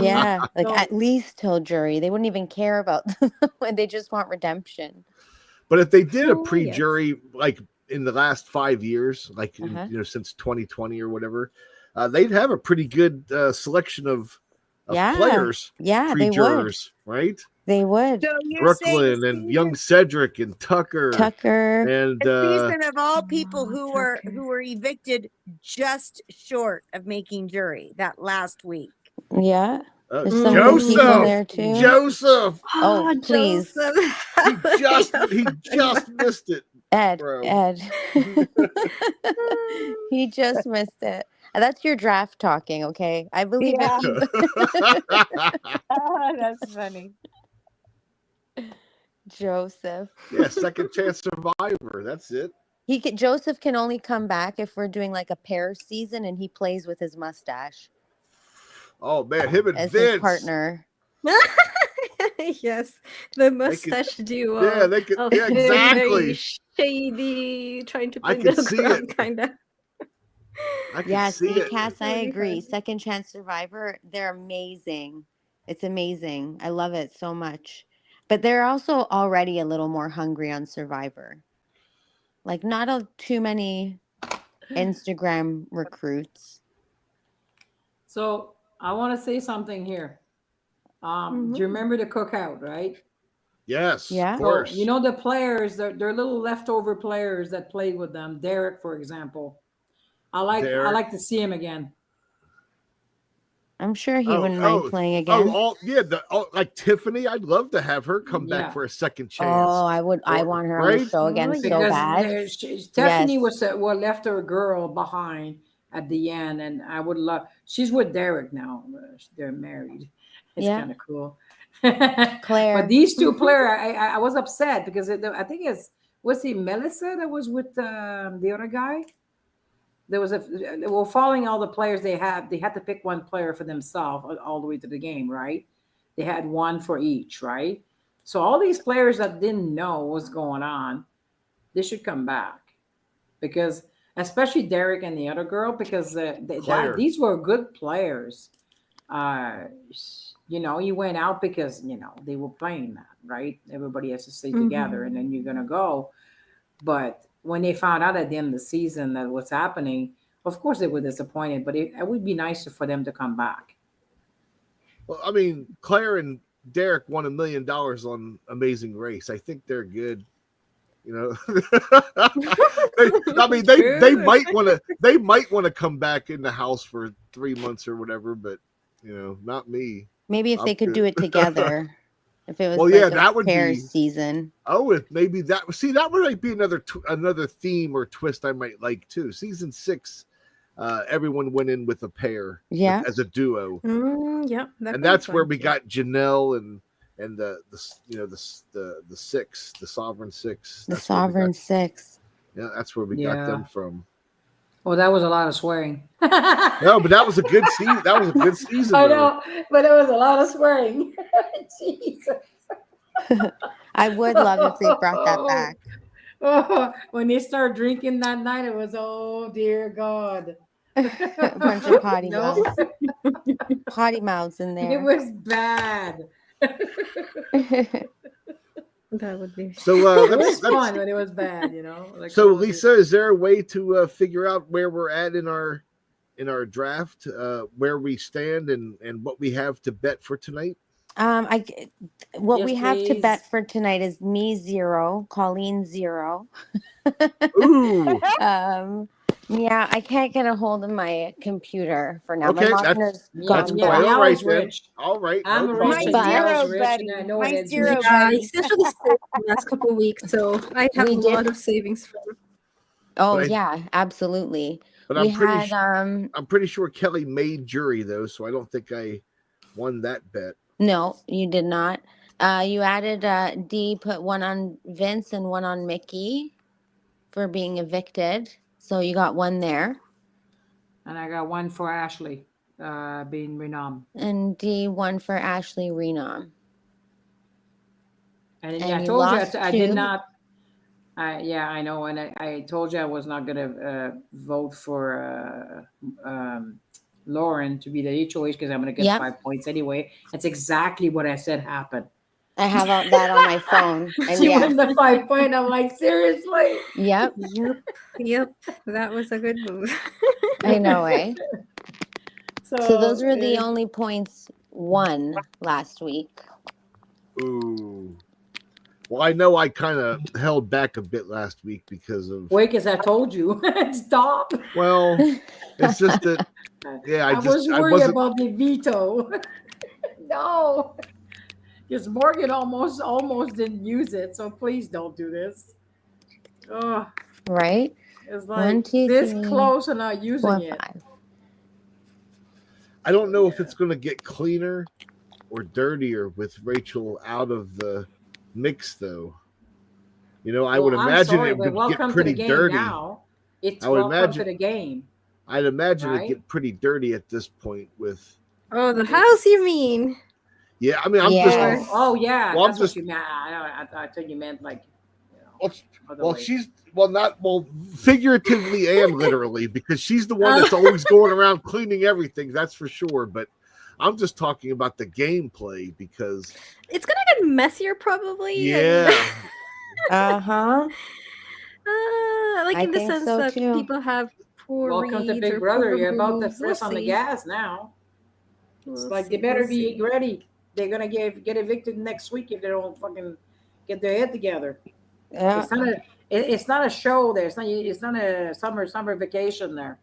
Yeah, like So- at least till jury. They wouldn't even care about when they just want redemption. But if they did a Oh, pre-jury like in the last 5 years, like Uh-huh. since 2020 or whatever, they'd have a pretty good selection of players, Yeah, they would. pre-jurors, right? They would. So you're Brooklyn saying and young Cedric and Tucker and a season of all people who Tucker. were evicted just short of making jury that last week. Yeah. There's some good people there too. Joseph. Oh, please. He just missed it. Ed. Bro. Ed. He just missed it. That's your draft talking, okay? I believe Yeah. it. That's funny. Joseph. Yeah, second chance survivor. That's it. Joseph can only come back if we're doing like a pair season and he plays with his mustache Oh man, him and as Vince. his partner. Yes, the mustache duo. Yeah, they could. Yeah, exactly. Very shady, trying to I play can the see ground, it. kind of. I can Yeah, see it. Cass, I Really agree. fun. Second Chance Survivor, they're amazing. It's amazing. I love it so much. But they're also already a little more hungry on Survivor. Like not too many Instagram recruits. So I want to say something here. Do you remember the cookout, right? Yes, Yeah. of So, course. you know, the players, they're little leftover players that played with them. Derek, for example. I like to see him again. I'm sure he wouldn't mind playing again. Like Tiffany, I'd love to have her come back for a second chance. Oh, I would. I want her on the show again so Because bad. Stephanie was left her girl behind at the end, and I would love. She's with Derek now. They're married. It's kind of cool. Claire. But these two players, I was upset because I think was he Melissa that was with the other guy? There was following all the players they had to pick one player for themselves all the way to the game, right? They had one for each, right? So all these players that didn't know what's going on, they should come back, because especially Derek and the other girl, because these were good players. You went out because they were playing that, right? Everybody has to stay together, and then you're gonna go. But when they found out at the end of the season that what's happening, of course they were disappointed, but it would be nicer for them to come back. Well, I mean, Claire and Derek won $1 million on Amazing Race. I think they're good. They might want to come back in the house for 3 months or whatever, but not me. Maybe if they could do it together. If it was that would pair be season. Oh, if maybe that would be another theme or twist I might like too. Season 6, everyone went in with a pair, as a duo. Yeah, and that's where we got Janelle and the six, the Sovereign Six. The Sovereign Six. Yeah, that's where we got them from. Well, that was a lot of swearing. No, but that was a good season. That was a good season. I know, but it was a lot of swearing. Jesus. I would love if they brought that back. Oh, when they start drinking that night, it was, oh dear God. A bunch of potty mouths. Potty mouths in there. It was bad. That would be so. It was fun, but it was bad, Like, so, Lisa, is there a way to figure out where we're at in our draft, where we stand, and what we have to bet for tonight? We have to bet for tonight is me 0, Colleen 0. Ooh. Yeah, I can't get a hold of my computer for now. Okay, my monitor's that's gone. quite all right, rich. All right. I'm no rich. My zero, buddy. My zero, buddy. It's actually the last couple of weeks, so I have a lot of savings from. Oh yeah, absolutely. But I'm pretty sure Kelly made jury though, so I don't think I won that bet. No, you did not. You added D, put one on Vince and one on Mickey for being evicted. So you got one there. And I got one for Ashley being renomed. And D, one for Ashley Renom. And I told you I did not. I know. And I told you I was not going to vote for Lauren to be the HOH because I'm going to get 5 points anyway. That's exactly what I said happened. I have that on my phone. And she won the 5 point. I'm like, seriously? Yep. Yep. That was a good move. I know, eh? So those were the only points won last week. Ooh. Well, I know I kind of held back a bit last week because of. Wait, as I told you, stop. Well, it's just that. Yeah, I was worried wasn't. about the veto. No, because Morgan almost didn't use it. So please don't do this. Oh, Right? it's 1, like 2, this 3, close and not using 4, it. 5. I don't know if it's going to get cleaner or dirtier with Rachel out of the mix, though. You know, I would I'm imagine sorry, it but would get welcome to pretty the game dirty. now. It's I would welcome imagine. to the game. I'd imagine Right? it get pretty dirty at this point with. Oh, the house, you mean? Yeah, I mean, I'm Yes. just. Oh yeah, Well, that's what you meant. I thought you meant like, other way. She's figuratively and literally, because she's the one that's always going around cleaning everything. That's for sure. But I'm just talking about the gameplay because It's gonna get messier, probably. yeah, Uh-huh. Like I in the think sense so, that too. people have poor Welcome to reads Big or Brother. poor You're about to moves. press We'll on the see. gas now. It's We'll like see, they better we'll be see. ready. They're gonna get evicted next week if they don't fucking get their head together. Yeah. It's not a show there. It's not a summer vacation there.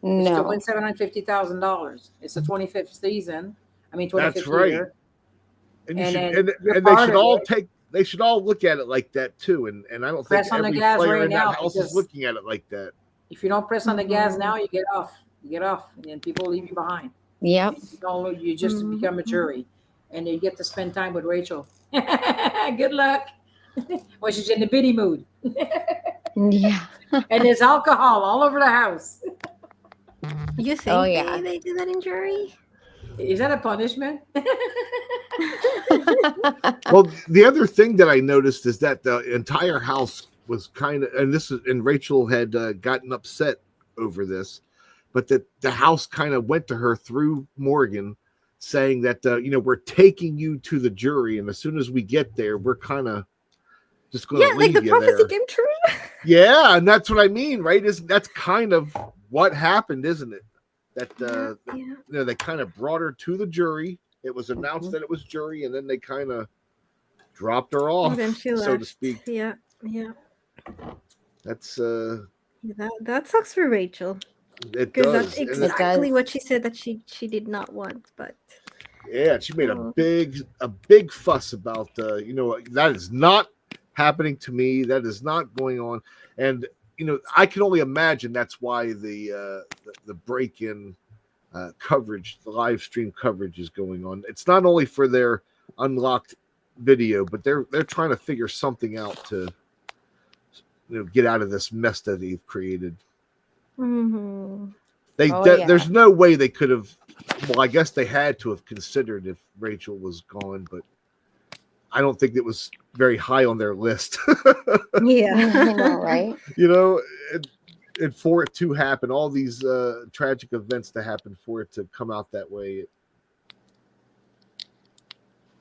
It's to No. win $750,000. It's the 25th season. I mean 25th that's right. year. And you And should, then you're and they part should of all it. they should all look at it like that too. And I don't Press think on the every gas player right in that now, house because is looking at it like that. if you don't press on the gas Mhm. now, you get off. You get off, and then people leave you behind. Yep. You just Mhm. become a jury, and you get to spend time with Rachel. Good luck. Well, she's in the biddy mood, Yeah. and there's alcohol all over the house. You think Oh, yeah. they do that in jury? Is that a punishment? Well, the other thing that I noticed is that the entire house was kind of, and Rachel had gotten upset over this, but that the house kind of went to her through Morgan, saying that we're taking you to the jury, and as soon as we get there, we're kind of just going to Yeah, like leave the you prophecy there. came true. Yeah, and that's what I mean, right? That's kind of what happened, isn't it? That Yeah. they kind of brought her to the jury. It was announced that it was jury, and then they kind of dropped her off, Then she so to left. speak. Yeah. That's That sucks for Rachel, it because does. that's And exactly does. what she said that she did not want. But yeah, she made Oh. a big fuss about that is not happening to me. That is not going on. And I can only imagine that's why the break-in coverage, the live stream coverage is going on. It's not only for their unlocked video, but they're trying to figure something out to get out of this mess that they've created. Mhm. There's no way they could have. Well, I guess they had to have considered if Rachel was gone, but I don't think it was very high on their list. Yeah. I know, right? And for it to happen, all these tragic events to happen, for it to come out that way,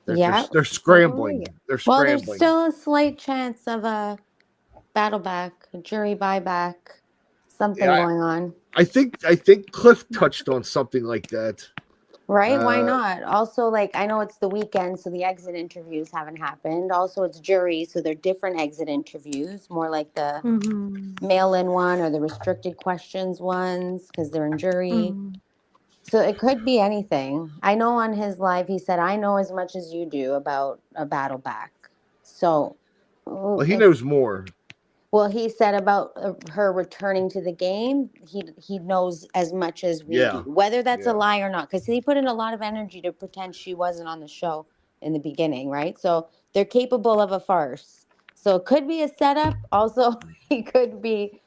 they're scrambling. They're scrambling. Well, there's still a slight chance of a battle back, a jury buyback, something going on. I think Cliff touched on something like that. Right? Why not? Also, like, I know it's the weekend, so the exit interviews haven't happened. Also, it's jury, so they're different exit interviews, more like the mail-in one or the restricted questions ones, because they're in jury. So it could be anything. I know on his live, he said, I know as much as you do about a battle back. So. Well, he knows more. Well, he said about her returning to the game, he knows as much as we do, whether that's a lie or not, because he put in a lot of energy to pretend she wasn't on the show in the beginning, right? So they're capable of a farce. So it could be a setup. Also, they could be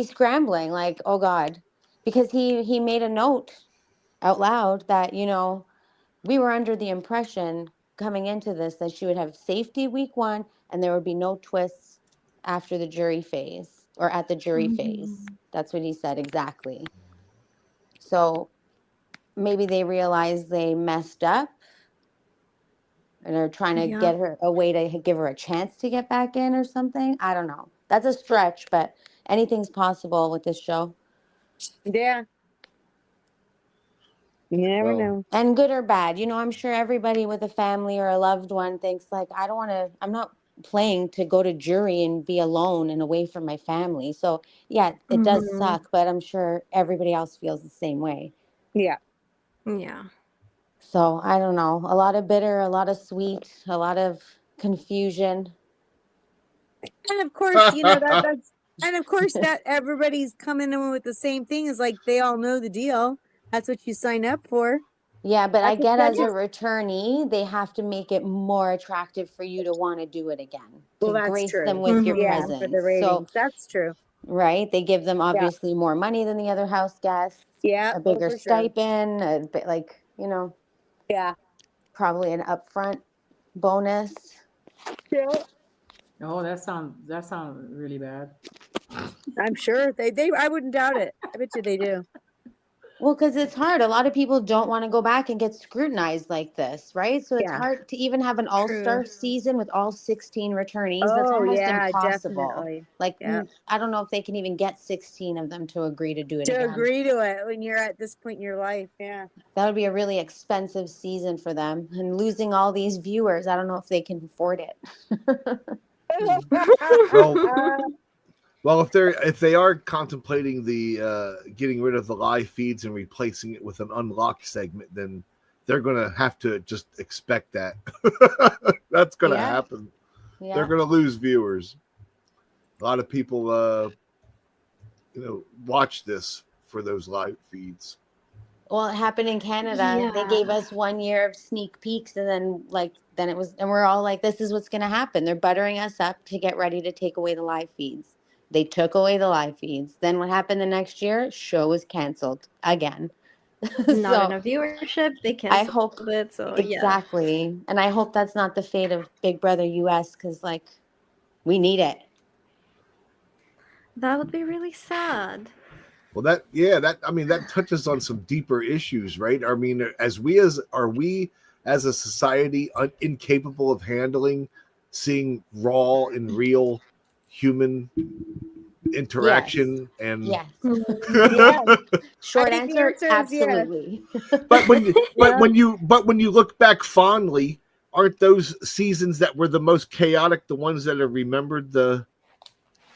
scrambling, like, oh God, because he made a note out loud that, we were under the impression coming into this that she would have safety week 1 and there would be no twists after the jury phase or at the jury phase. That's what he said exactly. So maybe they realized they messed up and are trying to get her a way to give her a chance to get back in or something. I don't know. That's a stretch, but anything's possible with this show. Yeah. You never Well, know. And good or bad, I'm sure everybody with a family or a loved one thinks like, I'm not playing to go to jury and be alone and away from my family. So yeah, it does Mhm. suck, but I'm sure everybody else feels the same way. Yeah. Yeah. So I don't know, a lot of bitter, a lot of sweet, a lot of confusion. And of course, that's and of course that everybody's coming in with the same thing is like they all know the deal. That's what you sign up for. Yeah, but I That's get as a that's returnee, they have to make it more attractive for you to want to do it again, well, to that's grace them true. with your Mhm. Yeah, for the presence. So, ratings. That's true. right, they give them Yeah. obviously more money than the other house guests, Yeah. a Oh, bigger for sure. stipend, a bit like, Yeah. probably an upfront bonus. Yeah. Oh, that sound really bad. I'm sure they I wouldn't doubt it. I bet you they do. Well, because it's hard. A lot of people don't want to go back and get scrutinized like this, right? So it's Yeah. hard to even have an True. all-star season with all 16 returnees. That's Oh almost yeah, impossible. definitely. Like, Yeah. I don't know if they can even get 16 of them to agree to do it To again. agree to it when you're at this point in your life. Yeah. That would be a really expensive season for them. And losing all these viewers, I don't know if they can afford it. well, Uh, well, if they are contemplating the getting rid of the live feeds and replacing it with an unlocked segment, then they're gonna have to just expect that. That's gonna Yeah. happen. Yeah. They're gonna lose viewers. A lot of people, watch this for those live feeds. Well, it happened in Canada. They gave Yeah. us 1 year of sneak peeks, and then it was, and we're all like, "This is what's going to happen." They're buttering us up to get ready to take away the live feeds. They took away the live feeds. Then what happened the next year? Show was canceled again. Not So enough viewership. They I canceled hope it. So yeah, exactly, and I hope that's not the fate of Big Brother US because we need it. that would be really sad. Well, that touches on some deeper issues, right? I mean, are we as a society incapable of handling seeing raw and real human Yes, interaction and yes. yeah. I Short think the answer: answer is yes. absolutely. but when you but Yeah. when you look back fondly, aren't those seasons that were the most chaotic the ones that are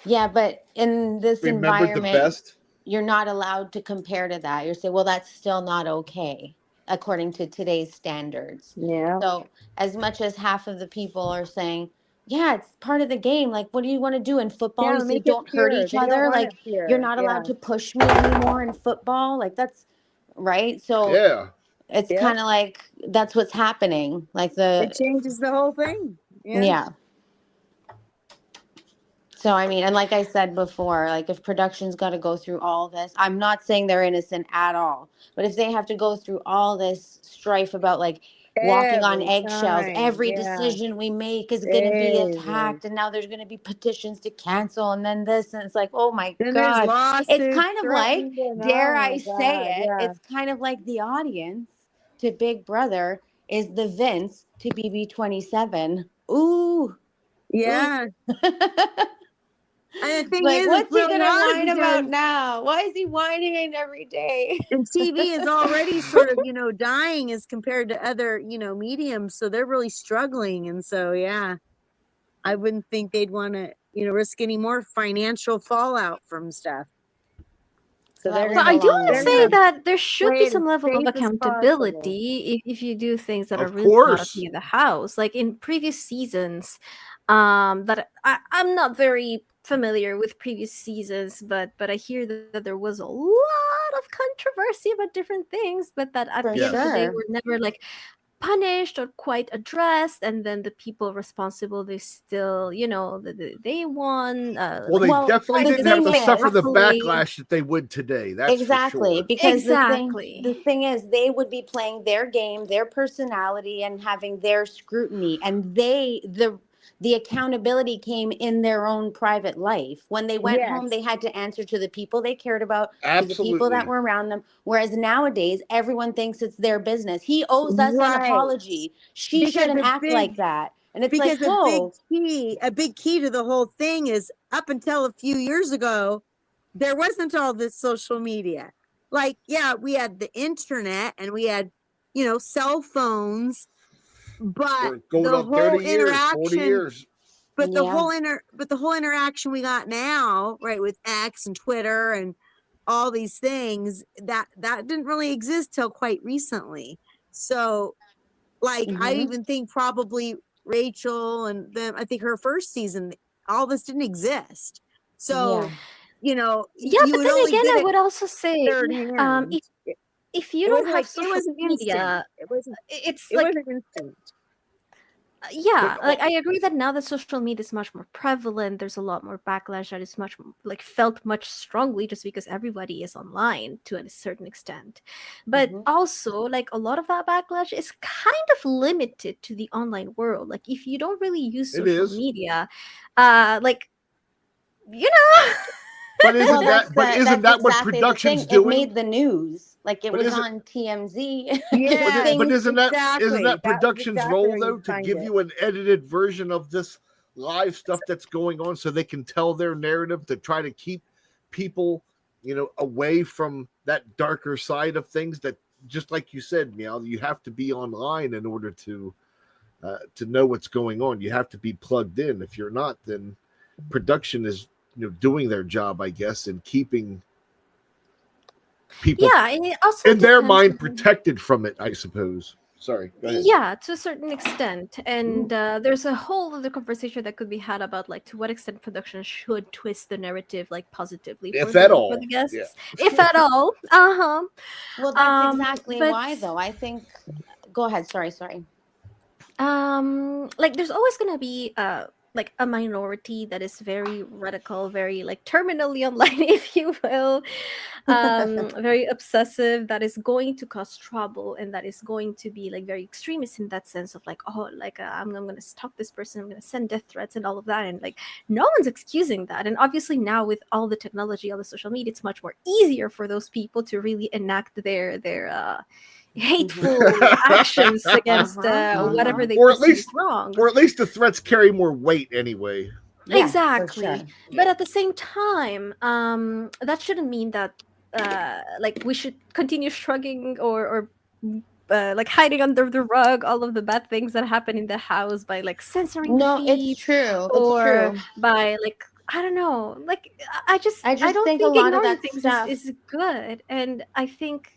Yeah, but in this remembered the environment, best? you're not allowed to compare to that. You're saying, well, that's still not okay according to today's standards. Yeah. So, as much as half of the people are saying, yeah, it's part of the game. Like, what do you want to do in football? Yeah, You say, make it don't hurt pure. each They don't other. want Like, it you're pure. not Yeah. allowed to push me anymore in football. Like, that's right. So, Yeah. it's Yep. kind of like that's what's happening. Like, It changes the whole thing. Yeah. yeah. So, I mean, and like I said before, like if production's got to go through all this, I'm not saying they're innocent at all, but if they have to go through all this strife about like walking on Every eggshells, time. every Yeah. decision we make is going to be Every. attacked, and now there's going to be petitions to cancel, and then this, and it's like, oh my Then there's God. It's lawsuits kind of like, threatened and dare oh my I say God. it, Yeah. it's kind of like the audience to Big Brother is the Vince to BB27. Ooh. Ooh. Yeah. And the thing Like, is, it's what's he really gonna hard whine because about now? Why is he whining every day? and TV is already sort of, dying as compared to other, mediums. So they're really struggling. And so, yeah, I wouldn't think they'd want to, risk any more financial fallout from stuff. So So that they're was But the I gonna do long want to they're say gonna version. that there should play be it as some level of safe as possible. accountability if you do things that are Of really not course. okay in the house. Like in previous seasons, that I'm not very familiar with previous seasons, but I hear that there was a lot of controversy about different things, but that at For the end of the day Yes. sure. were never like punished or quite addressed, and then the people responsible, they still, they won, Well, they like Well, definitely the fighting didn't have thing to themselves suffer the is, happily. backlash that they would today. That's for exactly, sure. because the Exactly. thing is they would be playing their game, their personality, and having their scrutiny, and the accountability came in their own private life. When they went home, Yes, they had to answer to the people they cared about, to the people that Absolutely. were around them. Whereas nowadays, everyone thinks it's their business. He owes us an right. apology. She Because shouldn't act like that. And it's like, a big whoa, a big key to the whole thing is up until a few years ago, there wasn't all this social media. like, yeah, we had the internet and we had, you know, cell phones, but We're going the on whole 30 years, 40 interaction, years. but the Yeah. whole interaction we got now, right, with X and Twitter and all these things, that didn't really exist till quite recently. So, like, I Mhm. even think probably Rachel and them, I think her first season, all this didn't exist. So, Yeah. you know, Yeah, you but would then only again, get I it would also say, third hand. if you It don't wasn't have like, it social wasn't instant. media, it's It like, wasn't instant. yeah, But like I agree that now that social media is much more prevalent, there's a lot more backlash that is much like felt much strongly just because everybody is online to a certain extent. But Mhm. also, like a lot of that backlash is kind of limited to the online world. Like if you don't really use it social is. media, like you know, But Well, isn't that? But isn't that's that what exactly the production's thing. It doing? made the news. Like it But was isn't on TMZ. Yeah, but Things. isn't exactly. that That was production's exactly role where though you to find give it. you an edited version of this live stuff that's going on so they can tell their narrative to try to keep people, you know, away from that darker side of things that, just like you said, Meow, you have to be online in order to know what's going on. You have to be plugged in. If you're not, then production is, you know, doing their job, I guess, and keeping people yeah, it also in their depends mind on. protected from it, I suppose. Sorry, go ahead. Yeah, to a certain extent. And there's a whole other conversation that could be had about like to what extent production should twist the narrative like positively for If at the all. Yeah. guests, if at all. Uh-huh. Well, that's exactly But why, though. I think. Go ahead. Sorry. like there's always gonna be like a minority that is very radical, very like terminally online, if you will, very obsessive, that is going to cause trouble and that is going to be like very extremist in that sense of like, oh, like I'm gonna stalk this person, I'm gonna send death threats and all of that, and like no one's excusing that. And obviously now with all the technology, all the social media, it's much more easier for those people to really enact their hateful actions against whatever they or at perceive least wrong. the threats carry more weight anyway. Yeah, for Exactly. sure. But at the same time, that shouldn't mean that like we should continue shrugging or like hiding under the rug all of the bad things that happen in the house by like censoring the No, it's feeds true. It's or true. by like I don't know, like I I just don't think a think lot of ignoring that things stuff. is good. And I think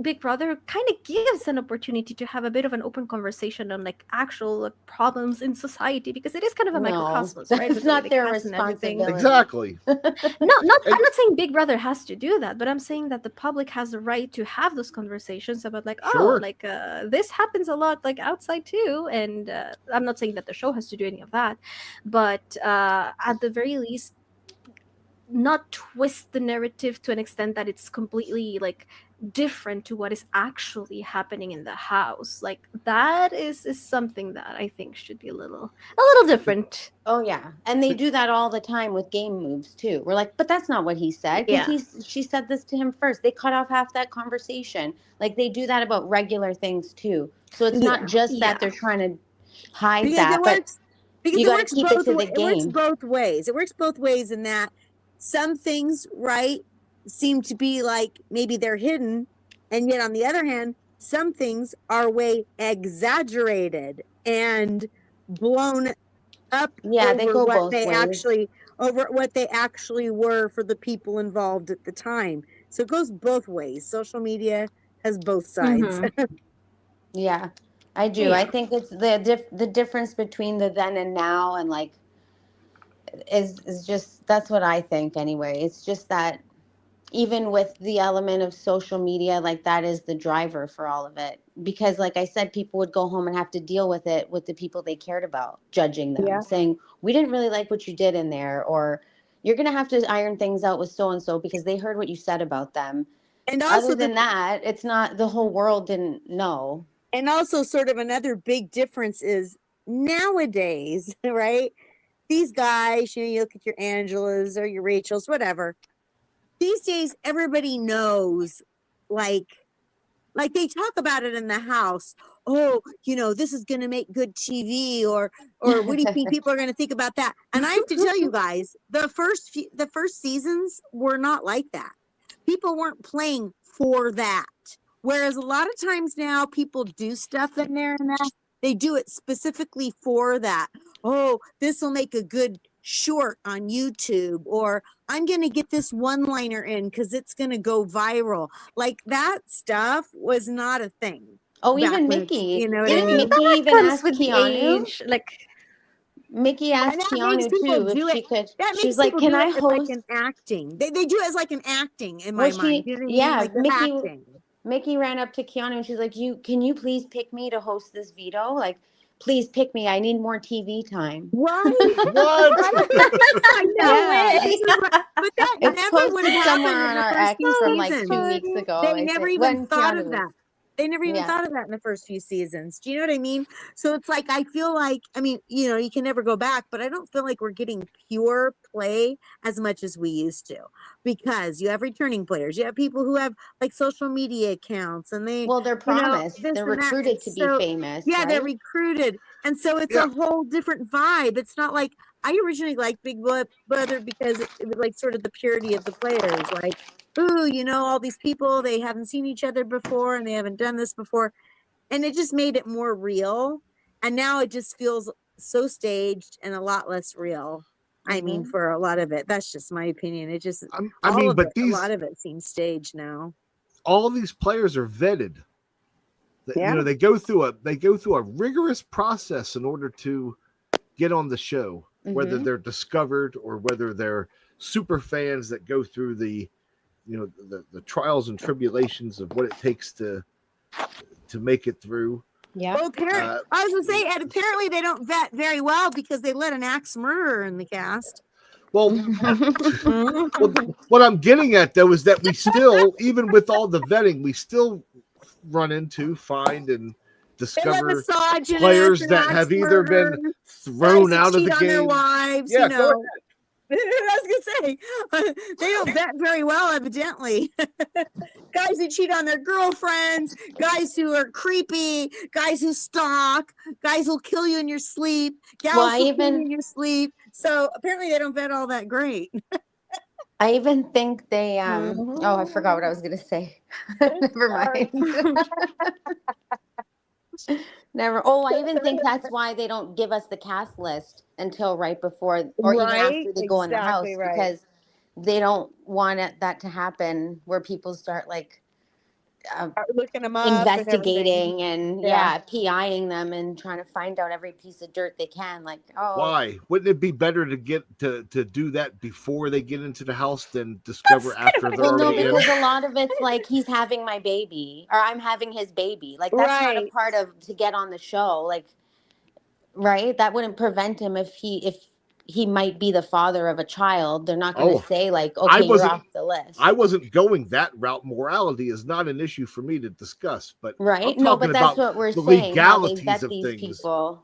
Big Brother kind of gives an opportunity to have a bit of an open conversation on like actual like, problems in society, because it is kind of a No, microcosmos, right? that's With the way not they their cast and everything. responsibility. Exactly. No, not And I'm not saying Big Brother has to do that, but I'm saying that the public has the right to have those conversations about like, oh, sure. like this happens a lot like outside too. And I'm not saying that the show has to do any of that, but at the very least, not twist the narrative to an extent that it's completely like different to what is actually happening in the house. Like that is something that I think should be a little different. Oh yeah, and they do that all the time with game moves too. We're like, but that's not what he said because Yeah. she said this to him first. They cut off half that conversation. Like they do that about regular things too. So it's not Yeah. just that Yeah. they're trying to hide Because that, but you it got to works keep it both to the it works game. both ways. It works both ways in that some things, right, seem to be like maybe they're hidden, and yet on the other hand, some things are way exaggerated and blown up Yeah, they over go what both they ways. actually were for the people involved at the time. So it goes both ways. Social media has both sides. Mm-hmm. Yeah, I do. I Yeah. think it's the difference between the then and now, and like is just that's what I think anyway. It's just that even with the element of social media, like that is the driver for all of it. Because like I said, people would go home and have to deal with it with the people they cared about, judging them, Yeah. saying, we didn't really like what you did in there, or you're going to have to iron things out with so and so because they heard what you said about them. And Other also than that, it's not the whole world didn't know. sort of another big difference is nowadays, right? These guys, you know, you look at your Angelas or your Rachels, whatever. These days, everybody knows, like they talk about it in the house. Oh, you know, this is going to make good TV, or what do you think people are going to think about that? And I have to tell you guys, the first seasons were not like that. People weren't playing for that. Whereas a lot of times now people do stuff in there and that they do it specifically for that. Oh, this will make a good short on YouTube, or I'm going to get this one-liner in because it's going to go viral. Like that stuff was not a thing. Oh, back even when it's- Mickey. you know what Didn't I mean? Mickey even Comes ask with the Keanu? age, like Mickey And asked that makes Keanu people too do if she it. could. That She's makes like, people "Can do I it as like host?" an acting. They do it as like an acting in Well, my mind. You know what I mean? Like they're Mickey acting. Mickey ran up to Keanu and she's like, can you please pick me to host this veto? Like, please pick me. I need more TV time." Right. What? I know. Yeah. This is what- but that It's never would posted have somewhere happened in on the our first X few from like seasons. 2 weeks ago. They I never think, even when thought Keanu of was. that. They never even Yeah. thought of that in the first few seasons. Do you know what I mean? So it's like, I feel like, I mean, you know, you can never go back, but I don't feel like we're getting pure play as much as we used to, because you have returning players. You have people who have like social media accounts and they, Well, they're you know, promised. this They're and that. And recruited to be so, famous, yeah, they're right? recruited. And so it's Yeah. a whole different vibe. It's not like, I originally liked Big Brother because it was like sort of the purity of the players. Like, ooh, you know, all these people, they haven't seen each other before and they haven't done this before. And it just made it more real. And now it just feels so staged and a lot less real. I mean, Mhm. for a lot of it, that's just my opinion. It just, I all mean, of but it, a lot of it seems staged now. all these players are vetted. Yeah. You know, they go through a rigorous process in order to get on the show, whether Mhm. they're discovered or whether they're super fans that go through the, you know, the trials and tribulations of what it takes to make it through. Yeah. Well, I was gonna say, and apparently they don't vet very well because they let an axe murderer in the cast. Well, what I'm getting at though is that we still, even with all the vetting, we still run into, find, and discover players that have either been thrown out of the on their game. wives, Yeah, you go know. I was gonna say they don't vet very well, evidently. Guys who cheat on their girlfriends, guys who are creepy, guys who stalk, guys who'll kill you in your sleep, gals who'll kill you in your sleep. So apparently they don't vet all that great. I even think they oh, I forgot what I was gonna say. Never mind. Never. Oh, I even think that's why they don't give us the cast list until right before or even after they go in the house, because they don't want that to happen where people start like looking them up, investigating and PIing them and trying to find out every piece of dirt they can. Like, oh, why wouldn't it be better to get to do that before they get into the house than discover after they're well, no, already in? because a lot of it's like he's having my baby or I'm having his baby. Like that's not a part of to get on the show. Like, right? That wouldn't prevent him if he might be the father of a child. They're not going to say like, okay, you're off the list. I wasn't going that route. Morality is not an issue for me to discuss, but right? I'm No, but that's about what we're the saying. How they legalities vet of these things. people.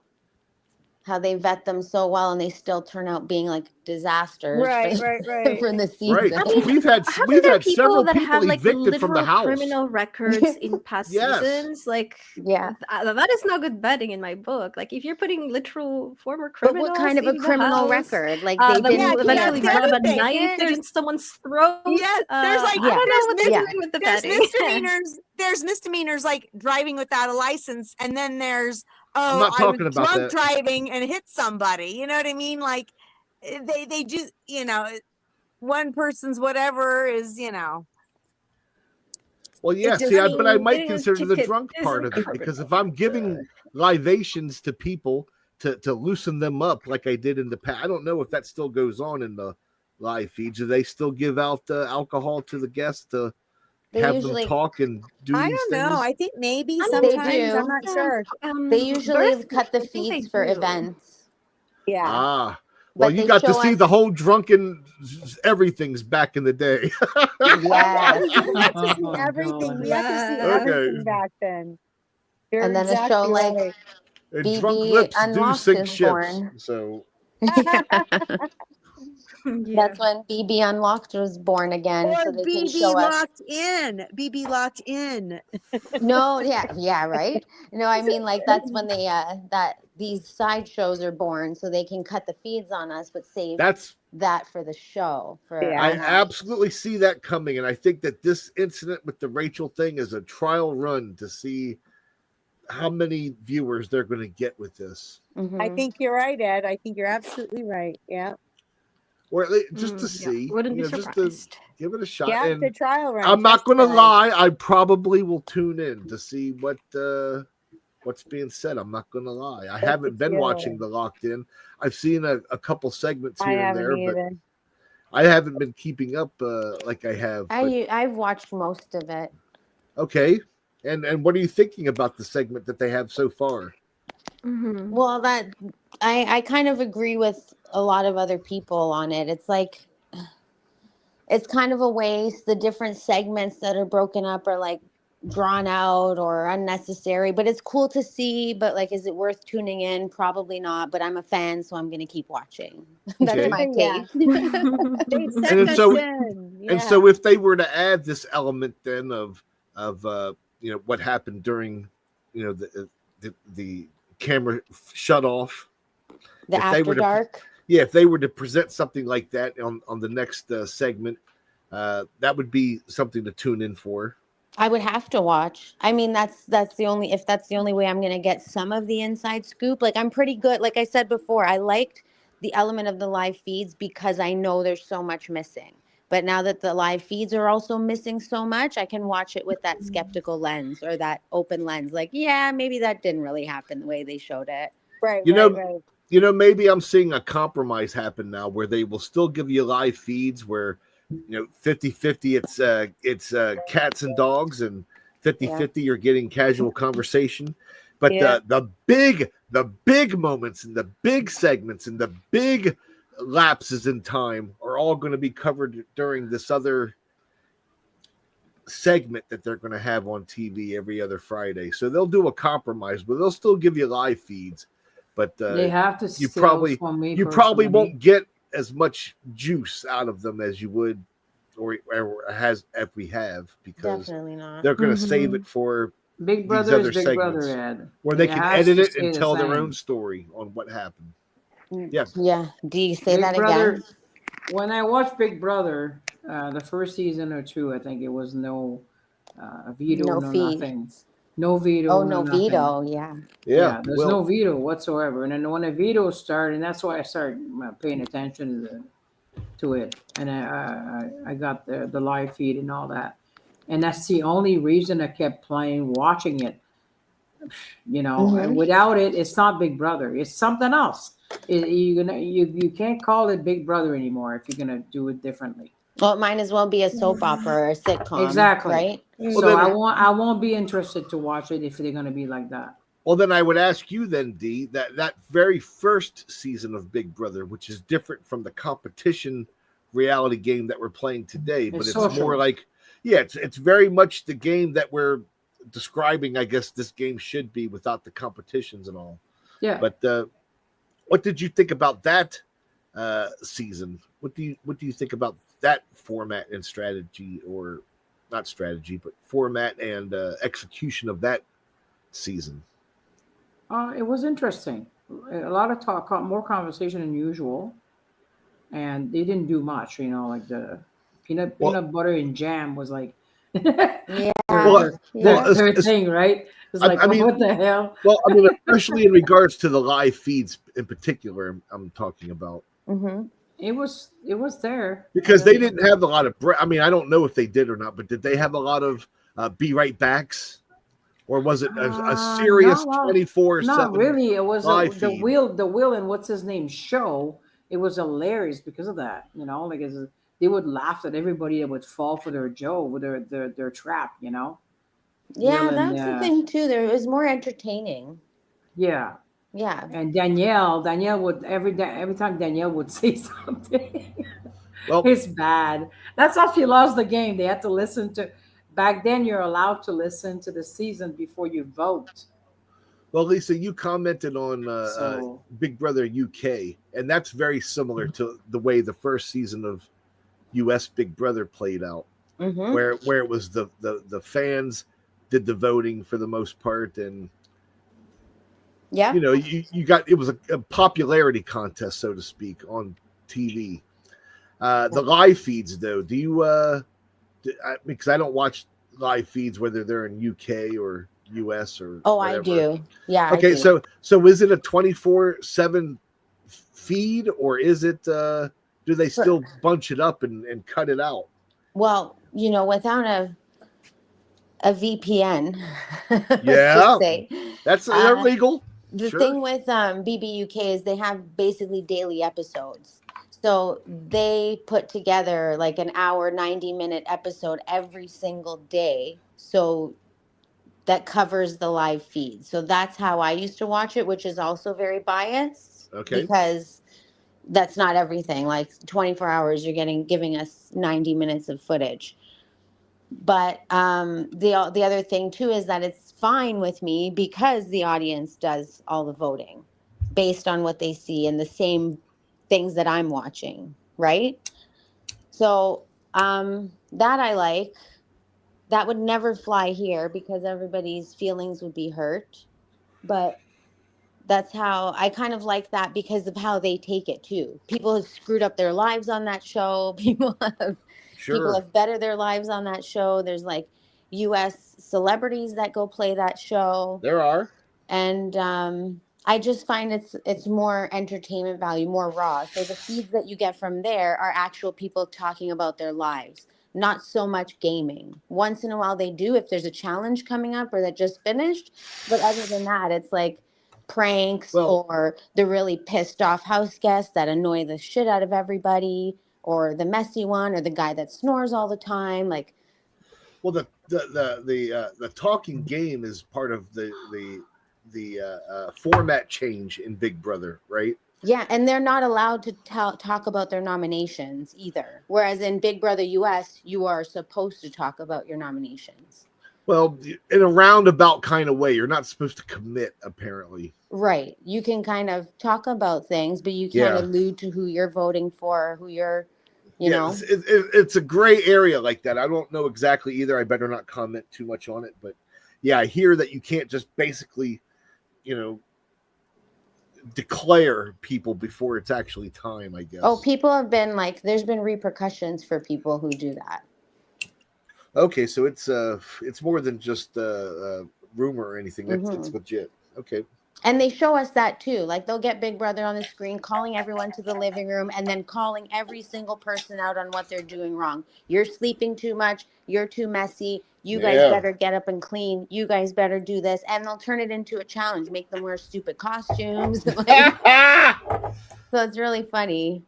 How they vet them so well and they still turn out being like disasters for the season. Right. I mean, we've had several that people have like evicted from the literal house. criminal records in past seasons. Like, that is not good betting in my book. Like, if you're putting literal former criminals, but what kind of a criminal record? Like they will eventually grab a knife against someone's throat. Yeah, there's like I don't know what they're doing with the betting. There's misdemeanors like driving without a license, and then there's I'm not talking about drunk that. driving and hit somebody. You know what I mean? Like they just, you know, one person's whatever is, you know. Well, yeah, but I might consider the drunk part of it, because if I'm giving libations to people to loosen them up like I did in the past, I don't know if that still goes on in the live feeds. Do they still give out alcohol to the guests to have them talk and do these things? I don't know. I think maybe sometimes. I'm not sure. They usually cut the feeds for events. Yeah. Well, you got to see the whole drunken everything's back in the day. Yes. Everything. We have to see everything back then. And then a show like Drunk Lips do sink ships. So that's when BB Unlocked was born again. Or so they BB can show Locked In. BB Locked In. No, right. No, I mean like that's when they that these side shows are born so they can cut the feeds on us, but save that for the show. I absolutely see that coming, and I think that this incident with the Rachel thing is a trial run to see how many viewers they're going to get with this. Mm-hmm. I think you're right, Ed. I think you're absolutely right. Yeah. Or at least just to see, wouldn't be just surprised. to give it a shot. Yeah, and the trial run. I'm not going to lie, I probably will tune in to see what's being said. I'm not going to lie. I haven't been watching the Locked In. I've seen a couple segments here and there, but I haven't been keeping up like I have. I've watched most of it. Okay. And what are you thinking about the segment that they have so far? Mm-hmm. Well, that I kind of agree with a lot of other people on it. It's like it's kind of a waste. The different segments that are broken up are like drawn out or unnecessary, but it's cool to see. But like, is it worth tuning in? Probably not, but I'm a fan, so I'm going to keep watching. That's my take. And so if they were to add this element then of what happened during the camera shut off, the after dark, if they were to present something like that on the next segment, that would be something to tune in for. I would have to watch. I mean, that's the only way I'm going to get some of the inside scoop. Like, I'm pretty good. Like I said before, I liked the element of the live feeds because I know there's so much missing. But now that the live feeds are also missing so much, I can watch it with that skeptical lens or that open lens. Like, yeah, maybe that didn't really happen the way they showed it. Right. Maybe I'm seeing a compromise happen now where they will still give you live feeds where 50-50 it's cats and dogs, and 50-50 you're getting casual conversation. But the big moments and the big segments and the big lapses in time are all going to be covered during this other segment that they're going to have on TV every other Friday. So they'll do a compromise, but they'll still give you live feeds. But they have to. You probably won't get as much juice out of them as you would, or as if we have, because definitely not. They're going to save it for Big Brother is Big Brother, Ed. Where they can edit it and tell their own story on what happened. Yeah. Do you say Big that Brother, again? When I watched Big Brother, the first season or two, I think it was no veto, no nothing. No veto. Oh, no veto. Yeah. There's no veto whatsoever. And then when a veto started, and that's why I started paying attention to it. And I got the live feed and all that. And that's the only reason I kept watching it. And without it, it's not Big Brother. It's something else. You can't call it Big Brother anymore if you're gonna do it differently. Well, it might as well be a soap opera or a sitcom. Exactly. Right. So I won't be interested to watch it if they're gonna be like that. Well, then I would ask you then, Dee, that very first season of Big Brother, which is different from the competition reality game that we're playing today, but it's more like, it's very much the game that we're describing. I guess this game should be without the competitions and all. Yeah. But what did you think about that season? What do you think about that format and strategy, or not strategy, but format and execution of that season? It was interesting. A lot of talk, more conversation than usual, and they didn't do much. Like the peanut butter and jam was like their thing, right? It's like, what the hell? Well, I mean, especially in regards to the live feeds in particular, I'm talking about. Mm-hmm. It was there because they didn't have a lot of. I mean, I don't know if they did or not, but did they have a lot of be right backs, or was it a serious 24/7? Not really. It was the Will and what's his name show. It was hilarious because of that. They would laugh at everybody that would fall for their joke, with their trap. Yeah, that's the thing too. It was more entertaining. Yeah. Yeah. And Danielle would every time Danielle would say something, it's bad. That's how she lost the game. They had to listen to. Back then, you're allowed to listen to the season before you vote. Well, Lisa, you commented on Big Brother UK, and that's very similar to the way the first season of US Big Brother played out, where it was the fans did the voting for the most part, and Yeah. you know, you got, it was a popularity contest, so to speak, on TV. The live feeds, though, do you? Because I don't watch live feeds, whether they're in UK or US or Oh, whatever. I do. Yeah, I Okay, do. so is it a 24/7 feed, or is it? Do they still bunch it up and cut it out? Well, without a VPN, let's just Yeah, say, they're uh, legal. the Sure. thing with BBUK is they have basically daily episodes. So they put together like an hour, 90-minute episode every single day. So that covers the live feed. So that's how I used to watch it, which is also very biased Okay. because that's not everything. Like 24 hours, you're giving us 90 minutes of footage. But the other thing too is that it's fine with me because the audience does all the voting based on what they see and the same things that I'm watching, right? So that I like. That would never fly here because everybody's feelings would be hurt. But that's how I kind of like that because of how they take it too. People have screwed up their lives on that show. People Sure. have bettered their lives on that show. There's like US celebrities that go play that show. There are. And I just find it's more entertainment value, more raw. So the feeds that you get from there are actual people talking about their lives, not so much gaming. Once in a while they do if there's a challenge coming up or that just finished, but other than that, it's like pranks Well, or the really pissed off house guests that annoy the shit out of everybody, or the messy one, or the guy that snores all the time. Like, well, the talking game is part of the format change in Big Brother, right? yeah, and they're not allowed to talk about their nominations either. Whereas in Big Brother US, you are supposed to talk about your nominations. Well, in a roundabout kind of way, you're not supposed to commit, apparently. Right. You can kind of talk about things, but you can't Yeah. allude to who you're voting for, who you're, Yeah, it's a gray area like that. I don't know exactly either. I better not comment too much on it, but yeah, I hear that you can't just basically, declare people before it's actually time, I guess. Oh, people have been like, there's been repercussions for people who do that. Okay, so it's more than just rumor or anything. It's legit. Okay. And they show us that too. Like they'll get Big Brother on the screen, calling everyone to the living room and then calling every single person out on what they're doing wrong. You're sleeping too much. You're too messy. You guys better get up and clean. You guys better do this. And they'll turn it into a challenge, make them wear stupid costumes. So it's really funny.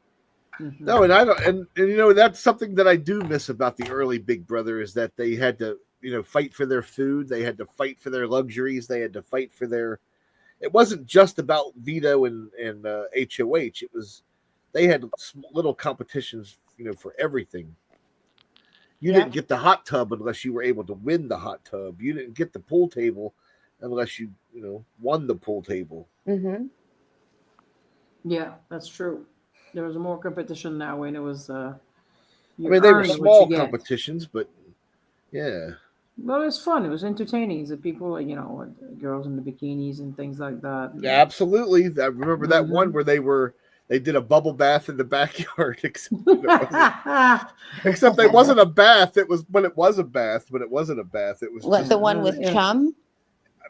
No, and I don't, and that's something that I do miss about the early Big Brother is that they had to, fight for their food. They had to fight for their luxuries. They had to fight for their. It wasn't just about veto and HOH. It was, they had little competitions, for everything. You didn't get the hot tub unless you were able to win the hot tub. You didn't get the pool table unless you, won the pool table. Mm-hmm. Yeah, that's true. There was more competition now when it was. I mean, they were small competitions, but yeah. Well, it was fun. It was entertaining. The people, girls in the bikinis and things like that. Yeah, absolutely. I remember that one where they did a bubble bath in the backyard. Except it wasn't a bath. It was a bath, but it wasn't a bath. It was what, the one with Chum?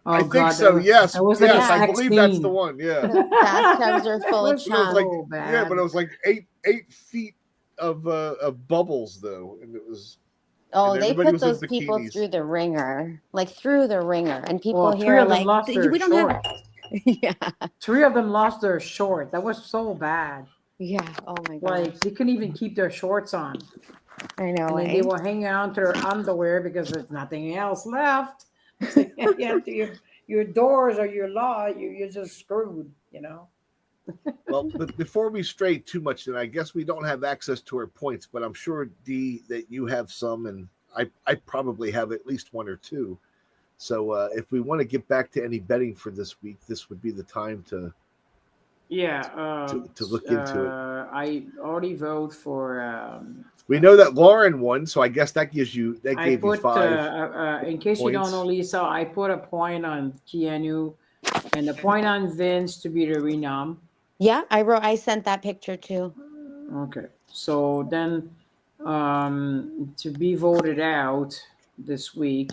Oh, I think so. Yes, yes, I believe that's the one. Yeah, bathtubs are full of Chum. Yeah, but it was like 8 feet of bubbles though, and it was. Oh, they put those people through the ringer, and people here are like, "We don't have." Yeah, 3 of them lost their short. That was so bad. Yeah. Oh my god. Like they couldn't even keep their shorts on. I know. And they were hanging on to their underwear because there's nothing else left. So your doors or your law, you're just screwed. Well, but before we stray too much, then I guess we don't have access to our points, but I'm sure, Dee, that you have some, and I probably have at least 1 or 2. So if we want to get back to any betting for this week, this would be the time to to look into it. I already vote for. We know that Lauren won, so I guess that gave you 5. In case you don't know, Lisa, I put a point on Keanu And the point on Vince to be the renom. Yeah, I sent that picture too. Okay. So then to be voted out this week,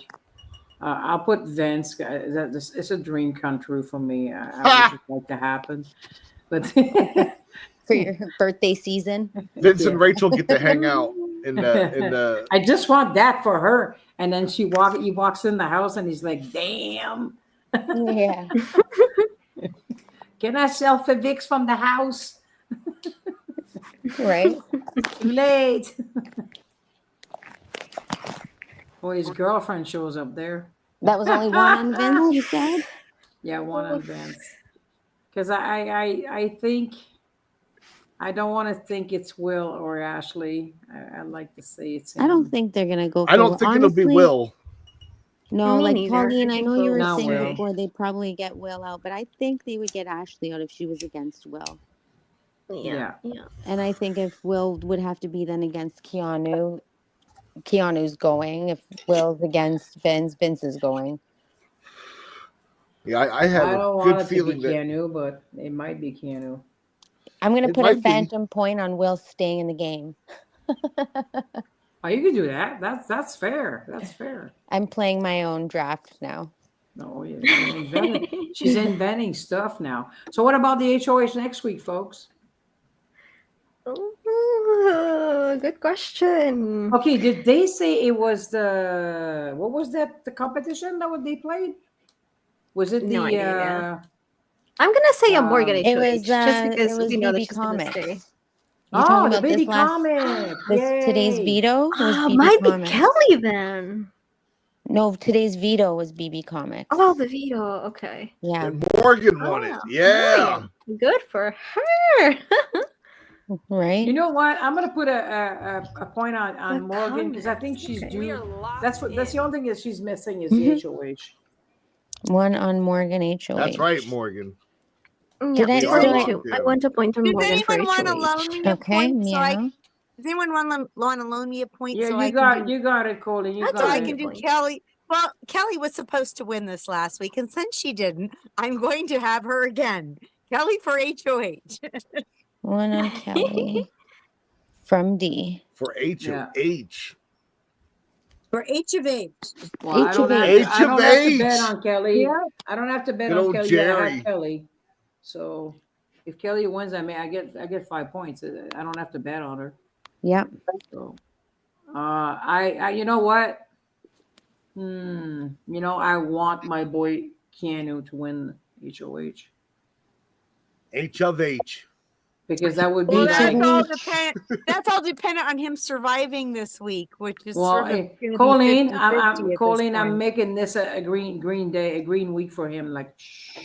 I'll put Vince. It's a dream come true for me. I would just like to happen. But For your birthday season. Vince Yeah. and Rachel get to hang out in the I just want that for her. And then he walks in the house and he's like, damn. Yeah. Can I self-evict from the house? Right. Too late. Oh, his girlfriend shows up there. That was only one on Vince, you said? Yeah, one on Vince. Because I think I don't want to think it's Will or Ashley. I'd like to say it's him. I don't think they're gonna go for I don't Will. think it'll be Honestly, Will. No, Me like neither. Pauline, I I think know you Will were will Not saying Will. before they'd probably get Will out, but I think they would get Ashley out if she was against Will. Yeah. And I think if Will would have to be then against Keanu, Keanu's going. If Will's against Vince, Vince is going. Yeah, I have I a don't good want it to be feeling that Keanu, but it might be Keanu. I'm gonna it put a might be. phantom point on Will staying in the game. Oh, you can do that. That's fair. That's fair. I'm playing my own draft now. No, she's inventing stuff now. So what about the HOH next week, folks? Ooh, good question. Okay, did they say it was what was the competition that they played? Was it No the idea. I'm gonna say a Morgan Um, It HOH was just because it was we know that BB she's gonna stay. Comics. You're talking the about baby this last comic? today's Yay. veto was BB Might be Comics. Kelly then. No, today's veto was BB Comics. Oh, the veto. Okay. Yeah. And Morgan won it. Oh, Yeah. Morgan. Good for her. Right. You know what? I'm gonna put a point on The Morgan because I think comics, she's okay. due. That's the only thing is she's missing is Mhm. the HOH. One on Morgan HOH. That's right, Morgan. Did Yeah, I- for so me I- too. I want to point on Does Morgan for anyone want to HOH. loan me a Okay, point? So meow. does anyone want to loan me a point Yeah, so you I got can do, you got it, Colin. You That's so got I okay. it. can do Point. Kelly? Well, Kelly was supposed to win this last week, and since she didn't, I'm going to have her again. Kelly for HOH. One on Kelly from D. For HOH. For H of H. Well, I don't H have to, I don't have to bet HOH. on Kelly. Yeah. I don't have to bet Good on old Kelly. Yeah, I Jerry. have Kelly. So if Kelly wins, I get 5 points. I don't have to bet on her. Yep. So I you know what? I want my boy Keanu to win HOH H of H. because that would be Well, H of like H. that's all dependent on him surviving this week, which is well, sort of gonna be Colleen, 50-50 I'm at this Colleen, I'm point. making this a green day, a green week for him. Like, shh,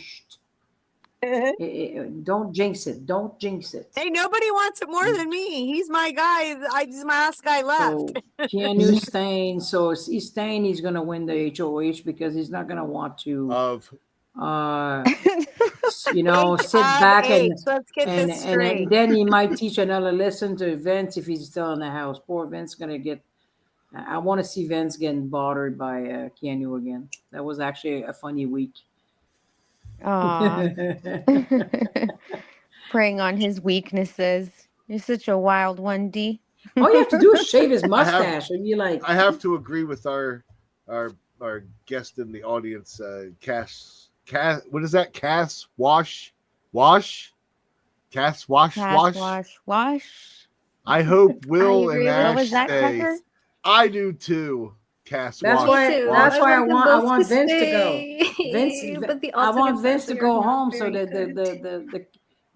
don't jinx it. Don't jinx it. Hey, nobody wants it more than me. He's my guy. He's my last guy left. So Keanu's staying. So he's staying. He's gonna win the HOH because he's not gonna want to, Of sit back and Let's get this straight. and then he might teach another lesson to Vince if he's still in the house. Poor Vince gonna get. I want to see Vince getting bothered by Keanu again. That was actually a funny week. Aw. Preying on his weaknesses. You're such a wild one, D. All you have to do is shave his mustache, and you're like, I have to agree with our guest in the audience, Cass. What is that? Cass Wash? Cass Wash? Wash. I hope Will I and agree. Ash What was that, stay. Tucker? I do too. Cass That's Wash. why. too. That's why I them want both Vince to go. stay. Vince, But the I want alternates Vince to actually go are not home so very that good.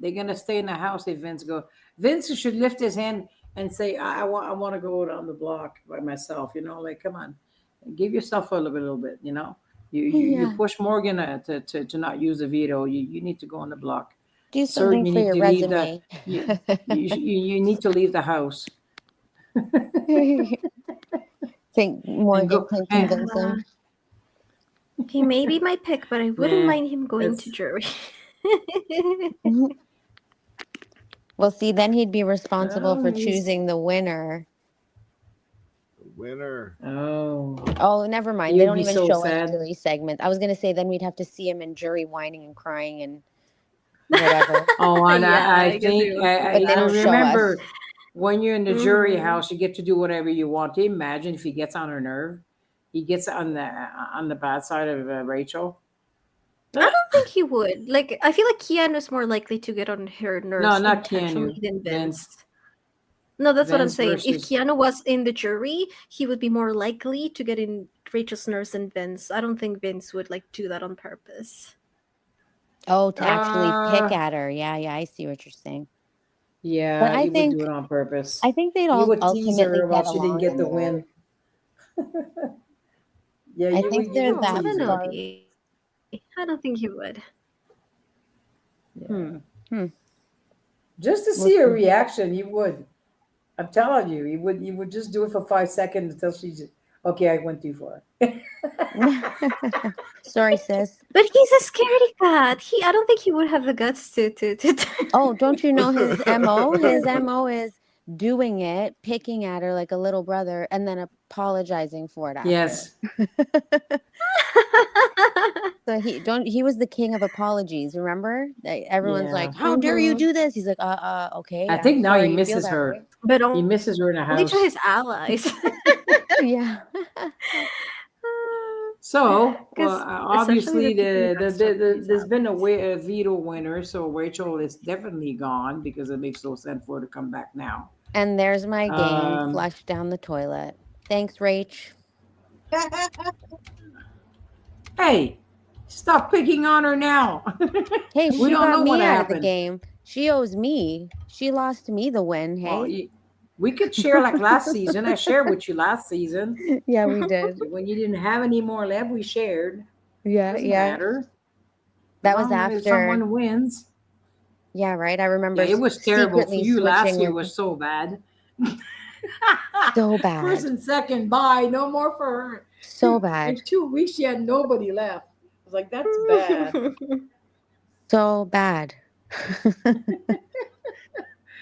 they're gonna stay in the house if Vince go. Vince should lift his hand and say, I want to go down the block by myself. Like come on, give yourself a little bit. You push Morgan to not use the veto. You need to go on the block. Do Sir, something you for need your to leave the resume. you need to leave the house. Think Morgan go- can and- convince him. He may be my pick, but I wouldn't Nah, mind him going to it's- jury. Well, see, then he'd be responsible Oh, for he's- choosing the winner. Winner. Oh, never mind. He They would don't be even so show sad. us jury segments. I was gonna say then we'd have to see him in jury whining and crying and whatever. Oh, and Yeah, I I guess think they I, would I, But they I don't show us. remember when you're in the jury Mhm. house, you get to do whatever you want. Imagine if he gets on her nerve, he gets on the bad side of Rachel. I don't think he would. Like, I feel like Keanu's more likely to get on her nerves No, not intentionally Keanu. than Vince. Vince. No, that's what I'm Vince saying. If versus. Keanu was in the jury, he would be more likely to get in Rachel's nerves than Vince. I don't think Vince would like do that on purpose. Oh, to actually pick Uh, at her. Yeah, I see what you're saying. But yeah, I he would do think it on purpose. they'd He all would tease ultimately her get about she didn't along get in the the end. win. Yeah, I you think would they're Oh, that I don't tease know, her. far. D. I don't think he would. Yeah. Hmm. Just to We'll see her see. reaction, he would. I'm telling you, he would just do it for 5 seconds until she's okay. I went too far. Sorry, sis. But he's a scaredy cat. I don't think he would have the guts to Oh, don't you know his MO? His MO is doing it, picking at her like a little brother, and then apologizing for it after. Yes. So he was the king of apologies, remember? Everyone's Yeah. like, "How dare you Mhm. do this?" He's like, okay, I I'm think now he sorry you feel misses that her. way." But He misses her in the only to house. his allies. Yeah. So, Because essentially obviously, they're keeping that stuff to his there's been allies. a veto winner, so Rachel is definitely gone because it makes no sense for her to come back now. And there's my game Um, flushed down the toilet. Thanks, Rach. hey, stop picking on her now. Hey, We she don't got know what me out of the happened. game. She owes me. She lost me the win, Well, hey? we could share like last season. I shared with you last season. Yeah, we did. When you didn't have any more left, we shared. Yeah, Doesn't yeah. matter. As That was long as after. someone wins. Yeah, right. I Yeah, remember it was terrible for secretly you. Last switching year with was so bad. so First bad. and second, bye. No more for her. So In bad. 2 weeks, she had nobody left. I was like, that's bad. So bad.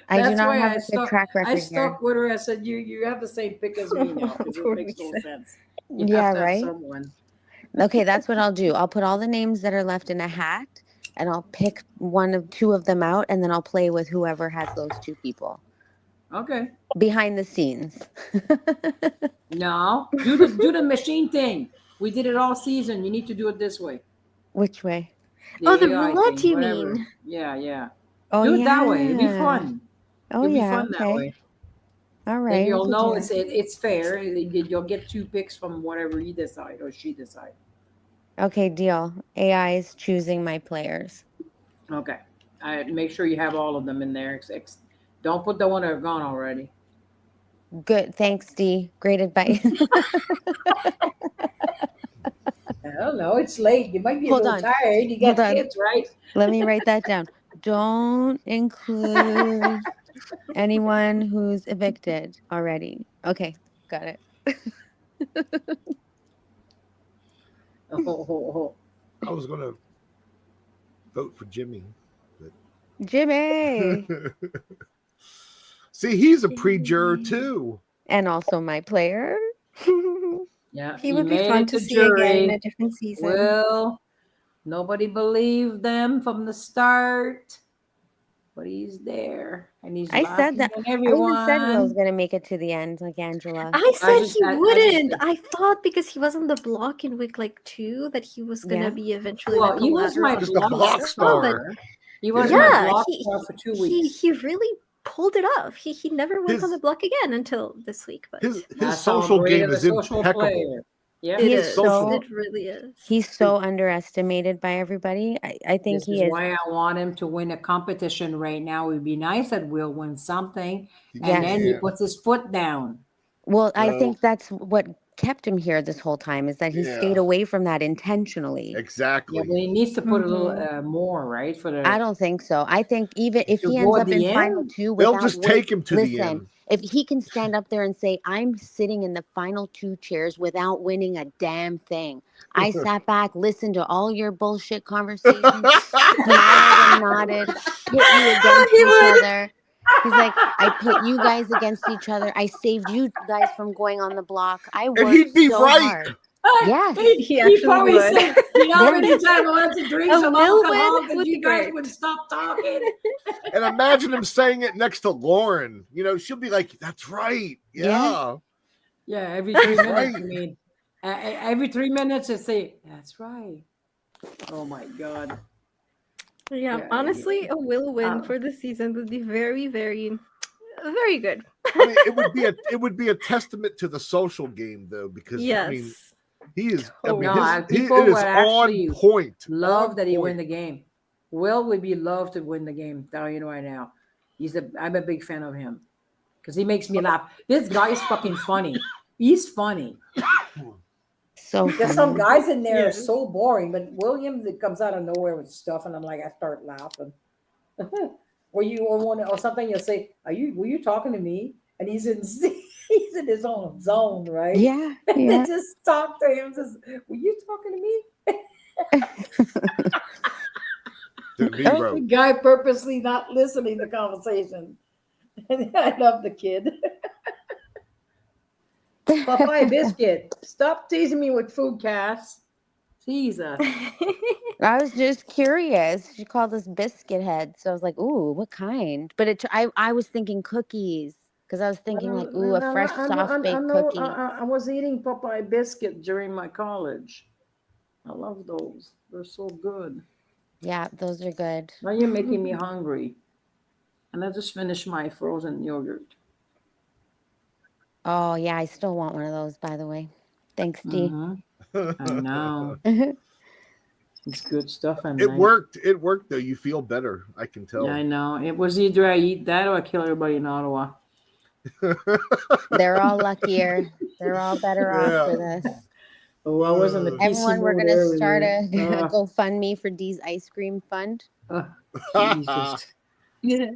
I do That's not why have a good track I record here. stuck with her. I said, you have the same pick as me now because it Poor makes no Lisa. sense. You Yeah, have to have right? someone. Okay, that's what I'll do. I'll put all the names that are left in a hat and I'll pick two of them out and then I'll play with whoever has those two people Okay. behind the scenes. No, do the machine thing. We did it all season. You need to do it this way. Which way? Oh, the The AI roulette, thing, you whatever. mean? Yeah. Oh, Do it that way. It'll be yeah. fun. Oh, It'll be yeah. fun that Okay. way. All Then right. you'll we could know do that. it's fair. You'll get 2 picks from whatever you decide or she decide. Okay, deal. AI is choosing my players. Okay. Make sure you have all of them in there. Don't put the one that are gone already. Good. Thanks, Dee. Great advice. I don't know. It's late. You might be a Hold little on. tired. You Hold got on. kids, right? Let me write that down. Don't include anyone who's evicted already. Okay, got it. Oh. I was going to vote for Jimmy. Jimmy! See, he's a pre-juror too. And also my player. Yeah. He would be made fun it to see again in a different season. Well, nobody believed them from the start. But he's there. And he's I said laughing that. at I even said Will's everyone. going to make it to the end, like Angela. I said just- he I just wouldn't. think- I thought because he was on the block in week like 2 that he was gonna Yeah. be eventually Well, like a he was my ladder Just a up. block star. He was Yeah. my Yeah, block star for 2 he weeks. he really pulled it off. He never went on His- the block again until this week. But His That's how social great game of a is social impeccable. player. Yeah. He it is is. so- It really is. He's so underestimated by everybody. I think This he is is. why I want him to win a competition right now. It would be nice that Will win something. Yes. And then he Yeah. puts his foot down. Well, I No. think that's what kept him here this whole time is that he Yeah. stayed away from that intentionally. Exactly. Yeah, but he needs to put a little Mhm. more, right? For the I don't think so. I think even if To he go ends at up the in final end? two They'll without just win- take him to the listen, end. if he can stand up there and say, I'm sitting in the final 2 chairs without winning a damn thing. I sat back, listened to all your bullshit conversations, smiled and nodded, hit you against He each would. other. He's like, I put you guys against each other. I saved you guys from going on the block. I And worked he'd be so right. hard. Yes. He He actually probably would. said, you know how Yeah. many times I wanted to drink A some will alcohol win because would you be guys great. would stop talking. And imagine him saying it next to Lauren. You know, she'll be like, "That's right, yeah." Yeah, every 3 minutes, Right. I mean, every 3 minutes, I say, that's right. Oh my God. Yeah, Yeah, honestly, a will win for the season would be very, very, very good. I mean, it would be a testament to the social game, though, because I mean, Yes. he is. I mean, No, it people is would actually on point. love on that he win point. the game. Will would be love to win the game. Telling you right now, I'm a big fan of him because he makes me laugh. This guy is fucking funny. He's funny. So There's some funny. guys in there are Yes. so boring, but William that comes out of nowhere with stuff, and I'm like, I start laughing. Or something you'll say, were you talking to me? And he's in he's in his own zone, right? Yeah. And Yeah. they just talk to him, just, were you talking to me? De The Niro. guy purposely not listening to conversation. I love the kid. Popeye Biscuit, stop teasing me with food, Cass. Jesus. I was just curious. She called us biscuit heads. So I was like, ooh, what kind? But I was thinking cookies because I was thinking like, ooh, a fresh soft baked cookie. I was eating Popeye Biscuit during my college. I love those. They're so good. Yeah, those are good. Now you're making me hungry. And I just finished my frozen yogurt. Oh yeah, I still want one of those, by the way. Thanks, Dee. I know. It's good stuff. It worked. It worked, though. You feel better. I can tell. Yeah, I know. It was either I eat that or I kill everybody in Ottawa. They're all luckier. They're all better off for this. Oh, I was on the PC Everyone, we're mode gonna start earlier. a GoFundMe for Dee's ice cream fund. Jesus. Yeah.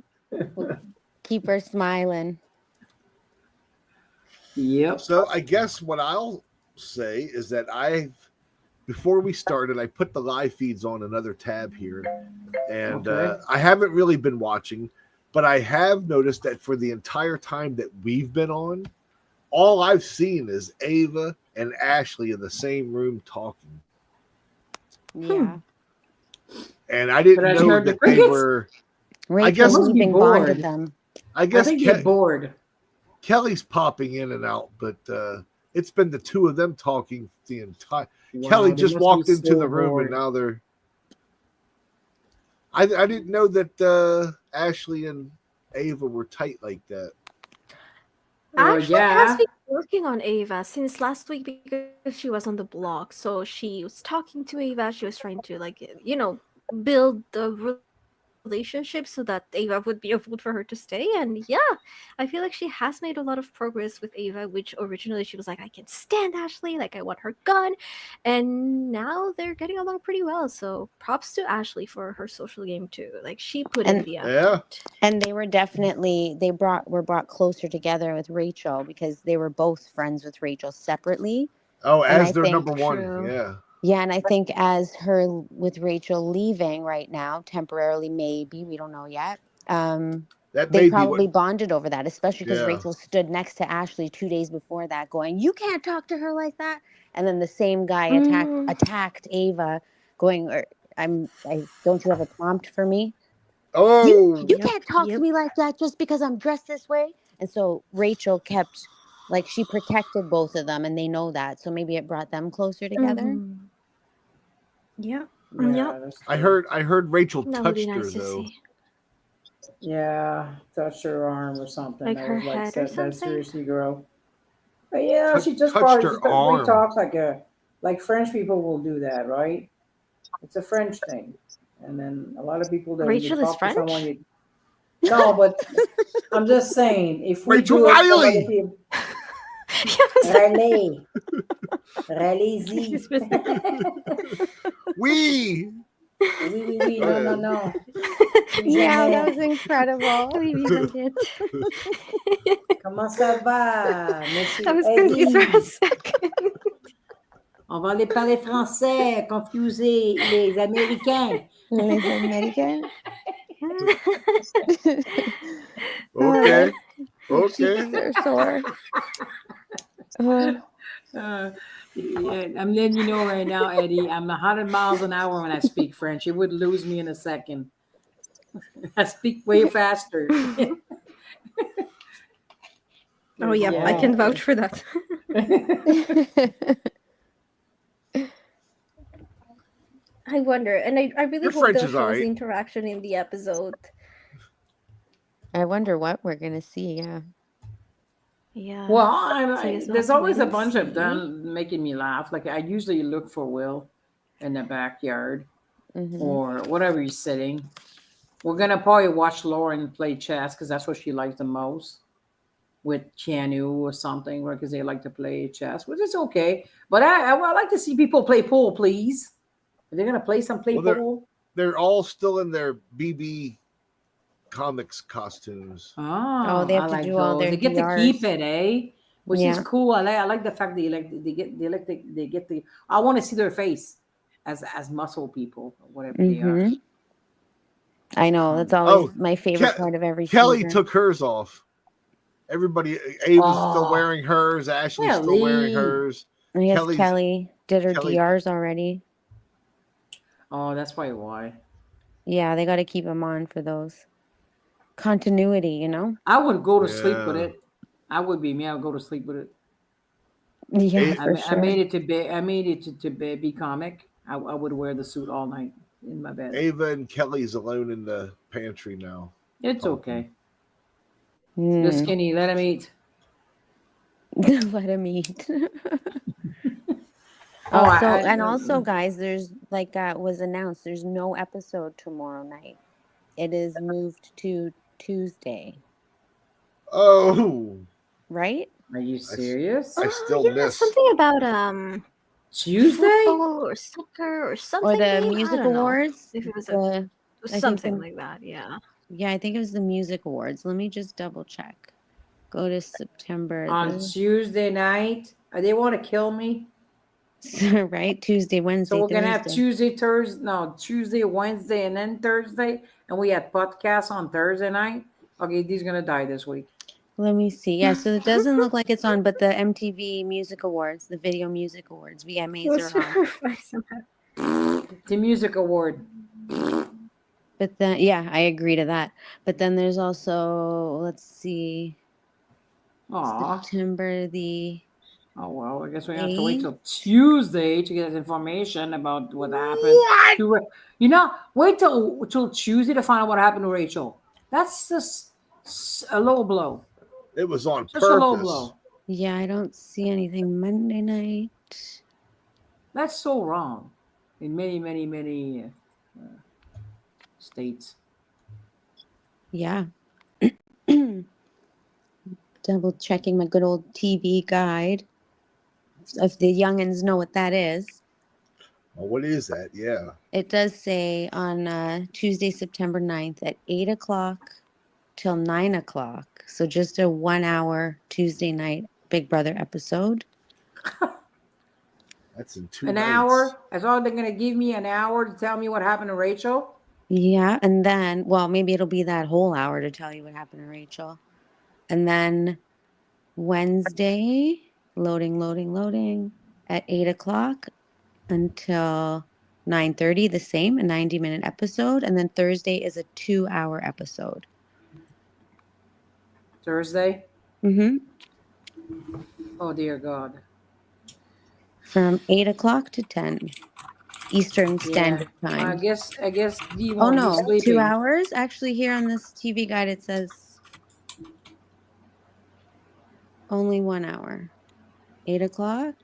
Keep her smiling. Yep. So I guess what I'll say is that before we started, I put the live feeds on another tab here, and Okay. I haven't really been watching, but I have noticed that for the entire time that we've been on, all I've seen is Ava and Ashley in the same room talking, Yeah. and I didn't But I've know heard the that they crickets. were. Rachel guess- Must be leaving bored. bonded them. I I guess think they're bored. Kelly's popping in and out, but it's been the two of them talking the entire. Wow, Kelly they just must be walked into so the room, bored. and now they're. I didn't know that Ashley and Ava were tight like that. Ashley yeah. has been working on Ava since last week because she was on the block. So she was talking to Ava. She was trying to, like, build the relationship so that Ava would be a vote for her to stay. And yeah, I feel like she has made a lot of progress with Ava, which originally she was like, I can't stand Ashley, like I want her gone. And now they're getting along pretty well. So props to Ashley for her social game too. Like she put in And- the effort. Yeah. And they were definitely were brought closer together with Rachel because they were both friends with Rachel separately. Oh, And as I their think- number one. True. Yeah. Yeah, and I think as her with Rachel leaving right now, temporarily, maybe, we don't know yet. That They may be probably what. bonded over that, especially because Yeah. Rachel stood next to Ashley 2 days before that going, you can't talk to her like that. And then the same guy attacked Ava going, don't you have a prompt for me? Oh. You can't talk to me like that just because I'm dressed this way. And so Rachel kept, like, she protected both of them, and they know that. So maybe it brought them closer together. Mhm. Yeah. Yeah, Yep. that's I true. heard Rachel That would touched be her nice to though. see. Yeah, touched her arm or something. Like I her was like, head or "That something?" seriously, girl." But yeah, she just Touched probably her just we arm. talk like French people will do that, right? It's a French thing, and then a lot of people that when you Rachel is talk to someone, French? no, but I'm just saying if we Rachel do it, some Riley! other people, Yes. Raleigh, Raleigh-y. We. Oui, no. Yeah, that was incredible. Oui, oui, baguette. Comment ça va, monsieur I was confused for a Eddie? second. On va aller parler français, confuser les Américains. Les Americans. Okay. My cheeks Okay. are sore. Yeah, I'm letting you know right now, Eddie. I'm 100 miles an hour when I speak French. You would lose me in a second. I speak way faster. Oh yeah, I can vouch for that. I wonder, and I really Your hope French they'll is show all us the right. interaction in the episode. I wonder what we're gonna see. Yeah. Yeah. Well, So I guess we'll there's have to always wait a and bunch of see. them making me laugh. Like I usually look for Will in the backyard Mhm. or whatever he's sitting. We're gonna probably watch Lauren play chess because that's what she likes the most with Keanu or something, because they like to play chess, which is okay. But I like to see people play pool, please. Are they gonna play Well, pool? they're all still in their BB comics costumes. Oh, they have I to like do all those. their They get to keep DRs. it, eh? Which is Yeah. cool. I like the fact that they get the. I want to see their face as muscle people or whatever they are. Mhm. I know. That's always Oh, my favorite part of every Kelly season. took hers off. Everybody, Ava's still Oh, wearing hers. Ashley's still wearing Kelly. hers. I guess Kelly's Kelly did her Kelly. DRs already. Oh, that's probably why. Yeah, they got to keep them on for those continuity. You know. I would go to sleep with Yeah. it. I would be me. I would go to sleep with it. Yeah, A- for I sure. made it to bed. I made it to bed. Be comic. I would wear the suit all night in my bed. Ava and Kelly's alone in the pantry now. It's talking. okay. The skinny. Let him eat. Let him eat. Oh, Also, guys, there's like was announced. There's no episode tomorrow night. It is moved to Tuesday, Oh, right? Are you serious? I still yeah, miss. something about Tuesday? football or soccer or something. Or the game? I music don't know. awards. If it was The I think something the- like that, yeah. Yeah, I think it was the music awards. Let me just double check. Go to September. On Tuesday night? They want to kill me? Right? Tuesday, Wednesday, So we're going to have Thursday. Tuesday, Wednesday, and then Thursday. And we had podcasts on Thursday night. Okay, these going to die this week. Let me see. Yeah, so it doesn't look like it's on, but the MTV Music Awards, the Video Music Awards, VMAs are on. The music award. But then, yeah, I agree to that. But then there's also, let's see, September the. Oh, well, I guess we have to wait till Tuesday to get information about what happened. Wait till Tuesday to find out what happened to Rachel. That's just a low blow. It was on Just a low purpose. blow. Yeah, I don't see anything Monday night. That's so wrong in many, many, many states. Yeah. Double checking my good old TV guide. If the youngins know what that is. Oh, what is that? Yeah. It does say on Tuesday, September 9th at 8 o'clock till 9 o'clock. So just a 1 hour Tuesday night Big Brother episode. That's in 2 An nights. hour? That's all they're going to give me, an hour to tell me what happened to Rachel? Yeah. And then, well, maybe it'll be that whole hour to tell you what happened to Rachel. And then Wednesday, loading at 8 o'clock until 9:30, the same, a 90-minute episode. And then Thursday is a 2-hour episode. Thursday? Mm-hmm. Oh, dear God. From 8 o'clock to 10 Eastern Standard Time. I guess Dee Oh won't be no, sleeping. 2 hours? Actually, here on this TV guide, it says only 1 hour. 8 o'clock?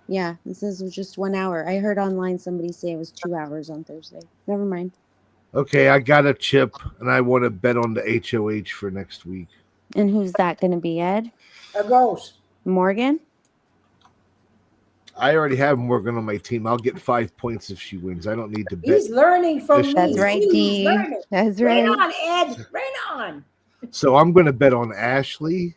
Yeah, this is just 1 hour. I heard online somebody say it was 2 hours on Thursday. Never mind. Okay, I got a chip, and I want to bet on the HOH for next week. And who's that going to be, Ed? A ghost. Morgan? I already have Morgan on my team. I'll get 5 points if she wins. I don't need to bet. He's learning from me. That's right, He's Dee. learning. That's Rain right. on, Ed. Rain on. So I'm going to bet on Ashley,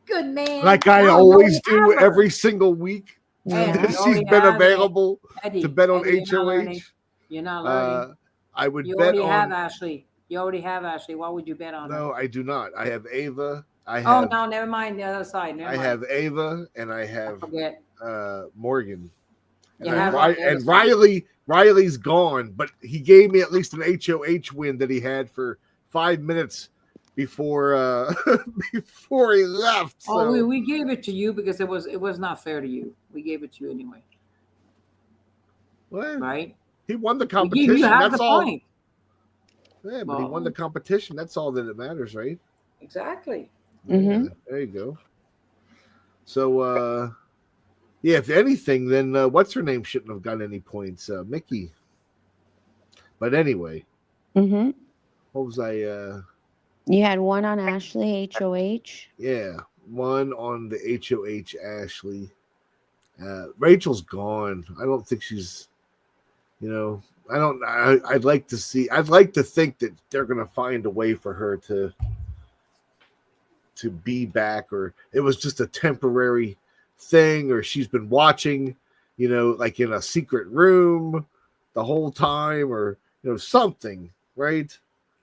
Good man. like I Now, always you only do have her. every single week. Ed, you She's only been have available Eddie, to bet on Eddie, you're not HOH. learning. You're not learning. I would You bet already have on. Ashley. You already have Ashley. Why would you bet on her? No, I do not. I have Ava. I Oh have no, never mind. The other side. Never I mind. have Ava, and I I have forget. Morgan. You And have then on the other and side. Riley's gone, but he gave me at least an HOH win that he had for 5 minutes before before he left. Oh, So we gave it to you because it was not fair to you. We gave it to you anyway, well, right? he won the We gave you competition. half That's the all. point. Yeah, but he won the Well, competition. That's all that it matters, right? exactly. Yeah, Mhm. there you go. So yeah, if anything, then what's her name shouldn't have gotten any points. Mickey. But anyway, Mhm. what was I You had one on Ashley HOH. yeah, one on the HOH Ashley. Rachel's gone. I don't think she's, you know, I don't. I'd like to see. I'd like to think that they're gonna find a way for her to be back, or it was just a temporary thing, or she's been watching, like in a secret room the whole time, or something, right?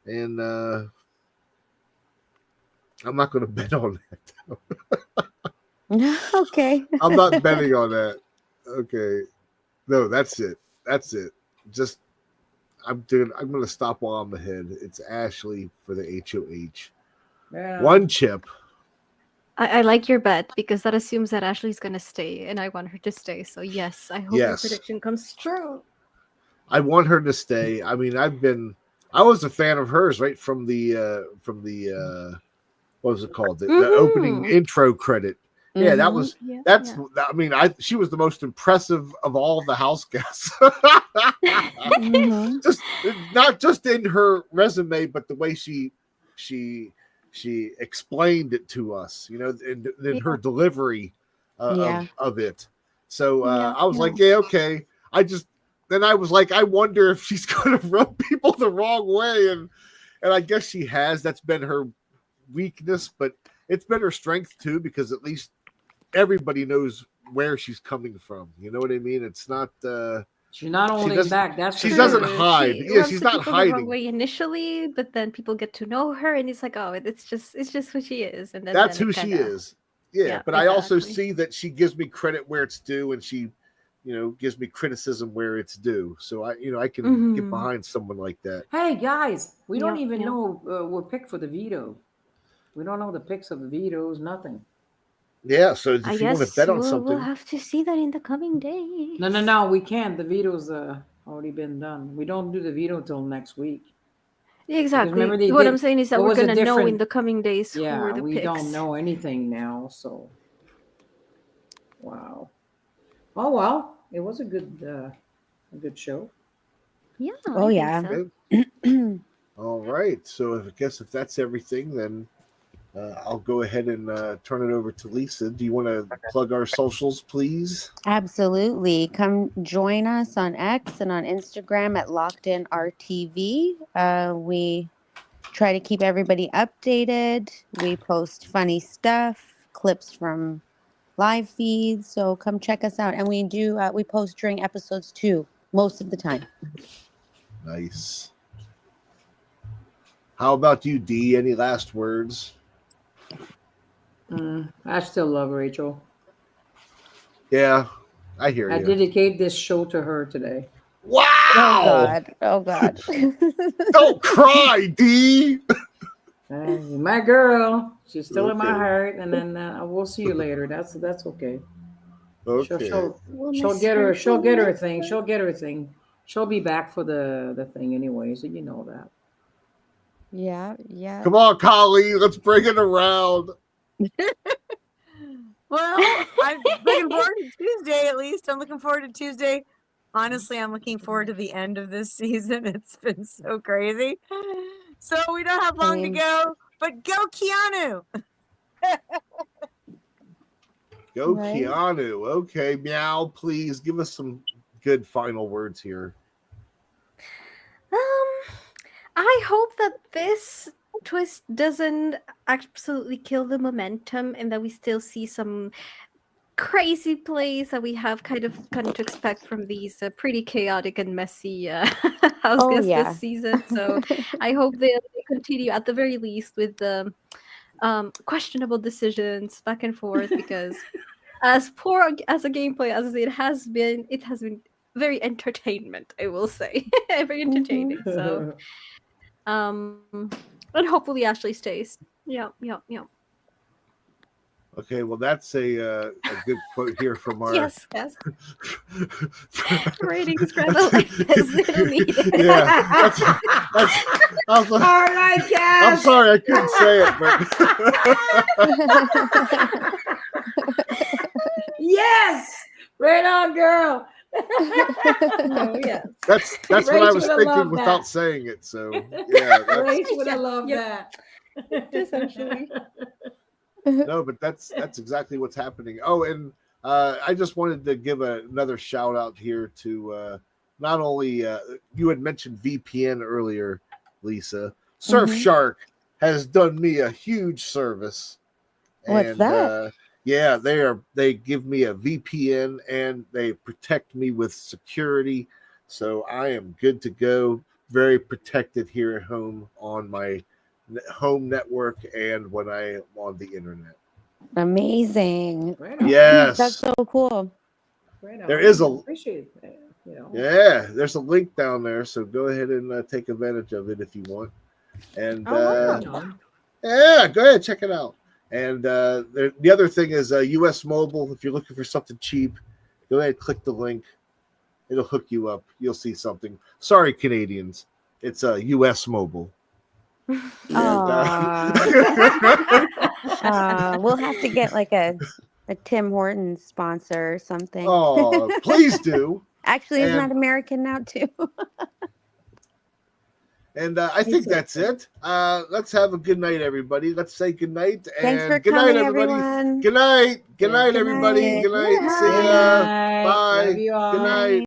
And I'm not gonna bet on that. Okay. I'm not betting on that. Okay. No, that's it. That's it. Just I'm gonna stop while I'm ahead. It's Ashley for the HOH. Yeah. One chip. I like your bet because that assumes that Ashley's gonna stay, and I want her to stay. So yes, I hope your Yes. prediction comes true. I want her to stay. I mean, I was a fan of hers right from the what was it called? The opening intro credit. Yeah, that was Yeah, that's yeah. I mean, she was the most impressive of all the house guests. Mhm. Just not just in her resume, but the way she explained it to us, in her delivery Yeah. of it. So Yeah, I was yeah. like, yeah, okay. Then I was like, I wonder if she's going to rub people the wrong way, and I guess she has. That's been her weakness, but it's been her strength too, because at least everybody knows where she's coming from. You know what I mean? It's not. She's not holding back. That's She for doesn't sure. hide. She Yeah, rubs she's the not people the wrong hiding. way initially, but then people get to know her, and it's like, oh, it's just who she is, and That's then who it she kinda, is. Yeah, but I also see that she gives me credit where it's due, and she, gives me criticism where it's due. So I can get behind someone like that. Hey guys, we don't Yeah, even yeah. know we're picked for the veto. We don't know the picks of the vetoes. Nothing. Yeah. So I if you want to guess bet on we'll something, have to see that in the coming days. No. We can't. The veto's already been done. We don't do the veto till next week. Because remember Exactly. they What did. I'm saying is It that we're was a gonna know in different. the coming days who were Yeah, the we don't picks. know anything now. So, wow. Oh well, it was a good show. Yeah, Oh I think yeah. so. okay. All right. So I guess if that's everything, then I'll go ahead and turn it over to Lisa. Do you want to plug our socials, please? Absolutely. Come join us on X and on Instagram at lockedinrtv. We try to keep everybody updated. We post funny stuff, clips from live feeds. So come check us out. And we post during episodes too, most of the time. Nice. How about you, D? Any last words? I still love Rachel. Yeah, I hear I you. dedicate this show to her today. Wow! Oh God. Oh God. Don't cry, D. My girl, she's still in my Okay. heart, and then we'll see you later. That's okay. Okay. We'll She'll miss get her. her. She'll We'll get her miss thing. her. She'll get her thing. She'll be back for the thing anyway, so you know that. Yeah. Yeah. Come on, Colleen. Let's bring it around. Well, I'm looking forward to Tuesday at least. I'm looking forward to Tuesday. Honestly, I'm looking forward to the end of this season. It's been so crazy. So we don't have long to Same. go, but go Keanu. Go, Right? Keanu. Okay, meow. Please give us some good final words here. I hope that this twist doesn't absolutely kill the momentum and that we still see some crazy place that we have kind of come to expect from these pretty chaotic and messy house Oh, guests yeah. this season. So I hope they continue at the very least with the questionable decisions back and forth, because as poor as a gameplay as it has been very entertainment, I will say. Very entertaining. So and hopefully Ashley stays. Yeah. Okay, well, that's a good quote here from our. Yes. Rating scramble like this, they don't need it. Yeah, that's, All right, I'm Cass. sorry I couldn't say it, but Yes, right on, girl. Oh yes. that's what I Rach was would have thinking loved without that. saying it. So yeah, that's, Rach would have loved Yep. that. Essentially. no, but that's exactly what's happening. Oh, and I just wanted to give another shout out here to not only you had mentioned VPN earlier, Lisa. Surfshark has done me a huge service. What's And that? yeah, they give me a VPN and they protect me with security. So I am good to go, very protected here at home on my home network and when I am on the internet. Amazing. Right on. Yes. That's so cool. Right on. There is a- appreciate that, you know. Yeah, there's a link down there, so go ahead and take advantage of it if you want. And Oh, Right on. yeah, go ahead, check it out. And the other thing is US Mobile. If you're looking for something cheap, go ahead, click the link. It'll hook you up. You'll see something. Sorry, Canadians. It's US Mobile. And, we'll have to get like a Tim Hortons sponsor or something. oh, please do. Actually, isn't And- that American now too? And I think that's it. Let's have a good night, everybody. Let's say good night. Thanks And for good coming, night, everybody. everyone. Good night. Good night, Good everybody. night. Good night. Good See Good ya. night. Bye. Love you all. Good night.